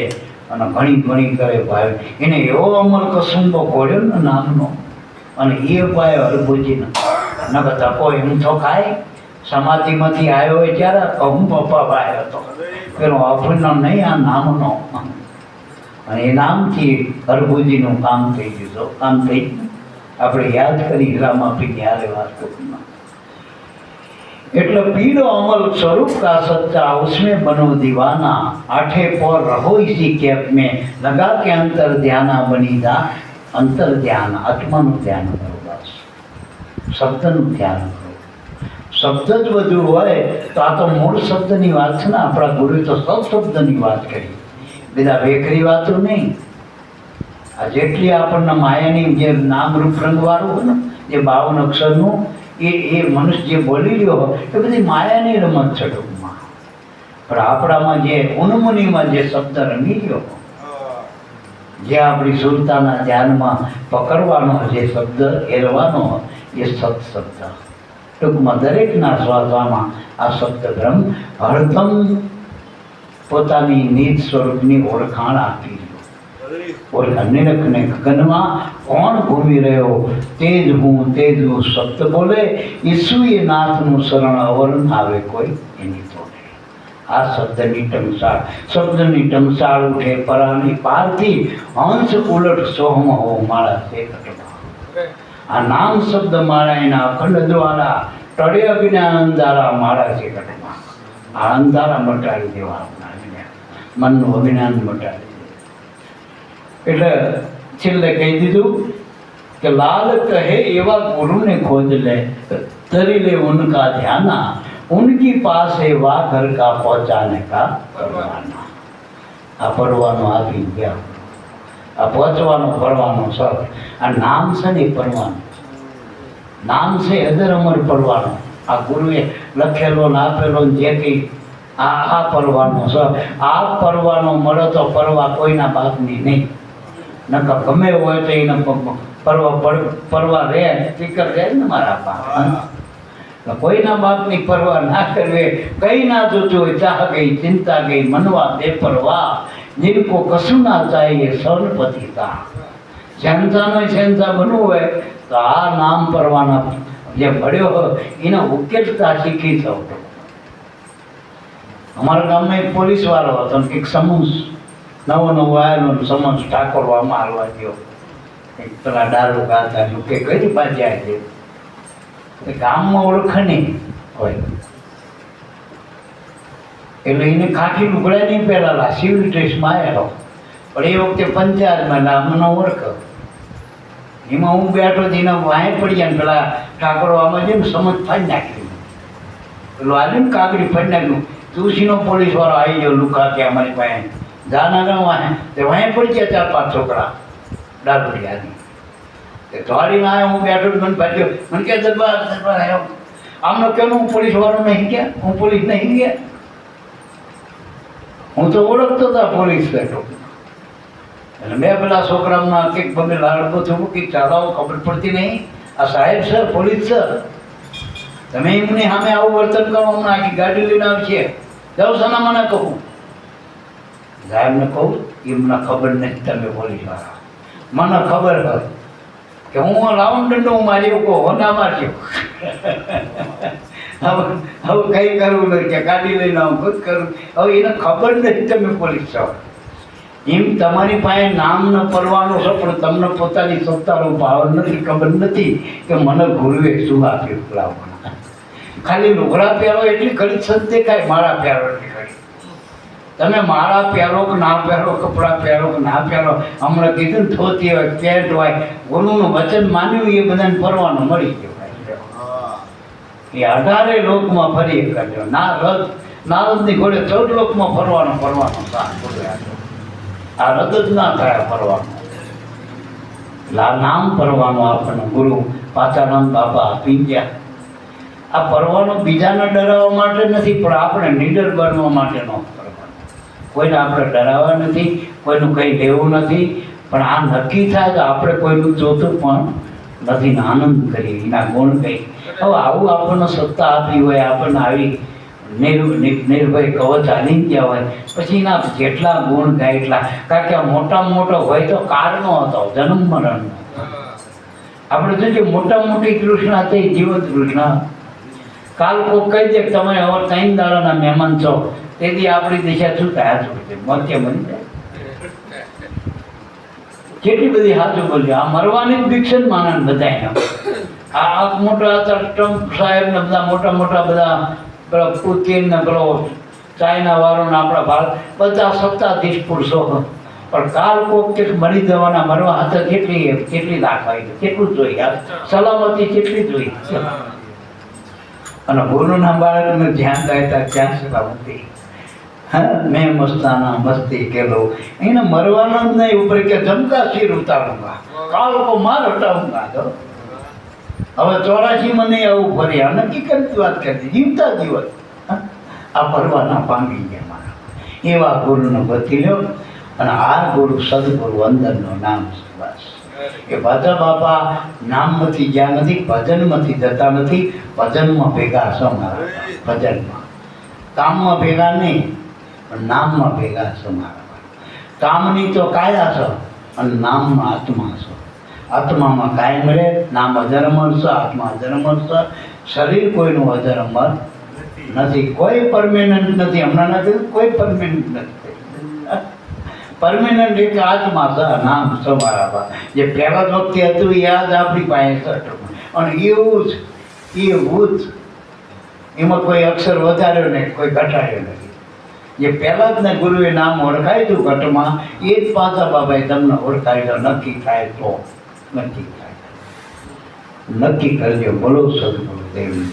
અને ઘણી ઘણી કરે ભાઈ. એને એવો અમલ કસુંબો ઘોડ્યો ને નામનો, અને એ પાયો હરભુજીનો. નકર ધક્કો એમ તો ખાય. સમાધિમાંથી આવ્યો હોય ત્યારે હું પપ્પા ભાઈ હતો, પેલો અફનો નહીં, આ નામનો. અને એ નામથી હરભુજીનું કામ થઈ ગયું. કામ થઈ ગયું. આપણે યાદ કરી રામાપી ત્યારે વાસ્તવમાં. એટલે પીડો અમલ સ્વરૂપ કા સચ્ચા, ઉસમે બનો દીવાના. આઠે પર રહો इसी कैप में, लगा के अंतर ध्याना बनी दा. અંતર ધ્યાન, આત્માનું ધ્યાન કરો. બસ શબ્દનું ધ્યાન કરો. શબ્દ જ બધું હોય તો આ તો મૂળ શબ્દની વાત છે ને. આપણા ગુરુએ તો સબ શબ્દની વાત કરી, બધા વેખરી વાતો નહીં. આ જેટલી આપણને માયાની જે નામ રૂપ રંગવાળું હોય ને, જે 52 અક્ષરનું, એ મનુષ્ય જે બોલી રહ્યો હોય એ બધી માયાની રમત છે ટૂંકમાં. પણ આપણામાં જે ઉન્મુનિમાં જે શબ્દ રમી ગયો, જે આપણી સુરતાના ધ્યાનમાં પકડવાનો જે શબ્દ એરવાનો એ સત્શબ્દ. ટૂંકમાં દરેકના શ્વાસમાં આ શબ્દ બ્રહ્મ હરદમ પોતાની નિજ સ્વરૂપની ઓળખાણ આપી રહ્યો. ઓળખાણ નિરખને ગગનમાં કોણ ઘૂમી રહ્યો, તેજ હું તેજું શબ્દ બોલે, ઈસુએ નાથનું શરણ અવરણ આવે કોઈ એની તોડે. આ શબ્દની ટમસાળ, શબ્દની ટમસાળ ઉઠે પરાની પારથી, હંસ ઉલટ સોહમ હો માળા તે કટમાં. આ નામ શબ્દ માળા એના અખંડ દ્વારા ટળે અજ્ઞાન અંધારા માળા છે કટમાં. આ અંધારા મટાડી દેવા, મનનું અજ્ઞાન મટાડી દે. એટલે છેલ્લે કહી દીધું કે લાલ કહે એવા ગુરુને ખોજ લે, તરી લે ઉનકા ધ્યાના, ઉનકી પાસે વા ઘર કા પહોંચાને કા પરવાના. આ પરવાનો આપી ગયા, આ પહોંચવાનો પરવાનો સર. આ નામ છે ને પરવાનું નામ છે, અદર અમર પરવાનો. આ ગુરુએ લખેલો ને આપેલો જે કંઈ આ પરવાનો સર. આ પરવાનો મળે તો પરવા કોઈના બાપની નહીં. નકર ગમે હોય તો એને પરવા રહે, ફિકર રહે ને મારા બાપ. કોઈના બાપની પરવા ના કરવી, કઈ ના જોતું હોય, ચાહ ગઈ ચિંતા ગઈ મનવા બેપરવા, जिनको कશું ના ચાહીએ સર્વપતિ કા. શહેનશાહનો શહેનશાહ બનવું હોય તો આ નામ પરવાના જે ભળ્યો હોય એને ઉકેલતા શીખી જાવ. અમારા ગામમાં એક પોલીસ વાળો હતો, એક સમૂહ નવો આવેલો સમજ ઠાકોરવામાં હાલવા ગયો. એક પેલા દારૂ ગાતા કે કઈ પાછી આવે છે, ગામમાં ઓળખણી હોય એટલે એને ખાખી લુગડા નહીં પહેરેલા, સિવિલ ડ્રેસમાં આવેલો. પણ એ વખતે પંચાયતમાં મને ઓળખ. એમાં હું બેઠો એને વાંહે પડી જાય ને પેલા ઠાકોરવામાં જઈને સમજ ફાડી નાખી. પેલું આવ્યું ને કાગડી ફાડી નાખ્યું. તુલસીનો પોલીસ વાળો આવી ગયો લુકા કે અમારી પાસે જાના વાહે તે વાંહે પડી ગયા 4-5 છોકરા દારૂડી આદિ. તે દોડીને આવ્યો, હું બેઠો મને ભાગ્યો. મને કે દરબાર આવ્યો આમનો કેમ હું પોલીસ વાળો નહીં ગયા, હું પોલીસ નહીં ગયા. હું તો ઓળખતો હતા પોલીસ બેઠો. એટલે મેં પેલા છોકરામાં કંઈક બને લાડકો થયું કે ચાલાવો ખબર પડતી નહીં. આ સાહેબ સર પોલીસ સર, તમે એમની સામે આવું વર્તન કરો, હમણાં આખી ગાડી લઈને આવશે, જાઓ સાના મને કહું. સાહેબને કહું એમને ખબર નથી તમે પોલીસ વાળા. મને ખબર હોય કે હું લાવણ દંડો હું મારી કહું હોના મારજો. હવે કંઈ કરવું નથી કે ગાડી લઈને આવું ખુદ કરું. હવે એને ખબર નથી તમે પોલીસ છો. એમ તમારી પાસે નામ ન પરવાનું છે, પણ તમને પોતાની સત્તાનો ભાવ નથી, ખબર નથી કે મને ગુરુએ શું આપ્યું. લાવવાના ખાલી લુગડા પહેરો એટલી ઘડી સત દેખાય, મારા પહેરો એટલી ઘડી. તમે મારા પહેરો કે ના પહેરો, કપડાં પહેરો કે ના પહેરો, હમણાં કીધું ને ધોતી હોય પેન્ટ હોય, ગુરુનું વચન માન્યું એ બધાને ફરવાનું મળી ગયું. એ 18 લોકમાં ફરી કરજો. નારદની ઘોડે 14 લોકમાં ફરવાનો સાથ બોલ્યો. આ રદ જ ના થાય ફરવાનું. નામ પરવાનો આપણને ગુરુ પાચારામ બાપા આપી ગયા. આ પરવાનો બીજાને ડરાવવા માટે નથી, પણ આપણે નીડર બનવા માટેનો પરવાનો. કોઈને આપણે ડરાવવા નથી, કોઈનું કંઈ લેવું નથી, પણ આ નક્કી થાય તો આપણે કોઈનું જોતું પણ નથી ને આનંદ કરીએ એના ગુણ કહી. હવે આવું આપણને સત્તા આપી હોય, આપણને આવી નિર્ભય કવચ આલી ગયા હોય, પછી એના જેટલા ગુણ ગાય એટલા. કારણ કે મોટામાં મોટો હોય તો કાળનો હતો, જન્મ મરણનો. આપણે જોઈએ મોટી કૃષ્ણ હતી, જીવત કૃષ્ણ. કાલ કોઈ કહી દે કે તમે હવે 3 દાડાના મહેમાન છો, તેથી આપણી દિશા શું થાય? હાચું મધ્ય બની જાય. કેટલી બધી હાચું બોલ્યું. આ મરવાની જ ભિક્ષન માનન બધાય. આ મોટા ટ્રમ્પ સાહેબ ને બધા મોટા બધા પેલા પુતિન ને પેલો ચાઇના વાળો ને આપણા ભારત બધા સત્તાધીશ પુરુષો, પણ કાલ કોક મરી જવાના મરવા હાથે કેટલી લાખ આવી, કેટલું જોઈએ, સલામતી કેટલી જોઈ. અને ગુરુના બાળકને ધ્યાન રહેતા ક્યાં સલામતી. હા, મેં મસ્તાના મસ્તી કેલો, એને મરવાનો જ નહીં. ઉપર કે જમકા સિર ઉતાरूंगा, કાલ કો માર હટાऊंगा. તો હવે 84 નહીં આવું ફરી. આ નક્કી કરી વાત કરી, જીવતા જીવત આ પરવાના પામી ગયા મારા. એવા ગુરુનો બધી લ્યો. અને આ ગુરુ સદગુરુ અંદરનો નામ છે. બસ એ ભાજા બાપા નામમાંથી જ્યાં નથી, ભજનમાંથી જતા નથી. ભજનમાં ભેગા છો મારા, ભજનમાં. કામમાં ભેગા નહીં, પણ નામમાં ભેગા છો મારા. કામની તો કાયા છો અને નામમાં આત્મા છો. આત્મામાં કાયમ રહે, નામ અજરમર છે, આત્મા અજરમર છે. શરીર કોઈનું અજરમર નથી, કોઈ પરમેનન્ટ નથી. હમણાં નથી, કોઈ પરમેનન્ટ નથી. પરમેનન્ટ એટલે આત્મા છે, નામ છે મારા બા. જે પહેલા જ વખતે હતું એ યાદ આપણી પાસે છે. અને એવું જ એમાં કોઈ અક્ષર વધાર્યો નહીં, કોઈ ઘટાડ્યો નથી. જે પહેલાં જ ને ગુરુએ નામ ઓળખાયું ઘટમાં, એ જ પાછા બાબાએ તમને ઓળખાયું. નક્કી થાય તો નક્કી થાય, નક્કી કરજો. બોલો સદગુરુ દેવની.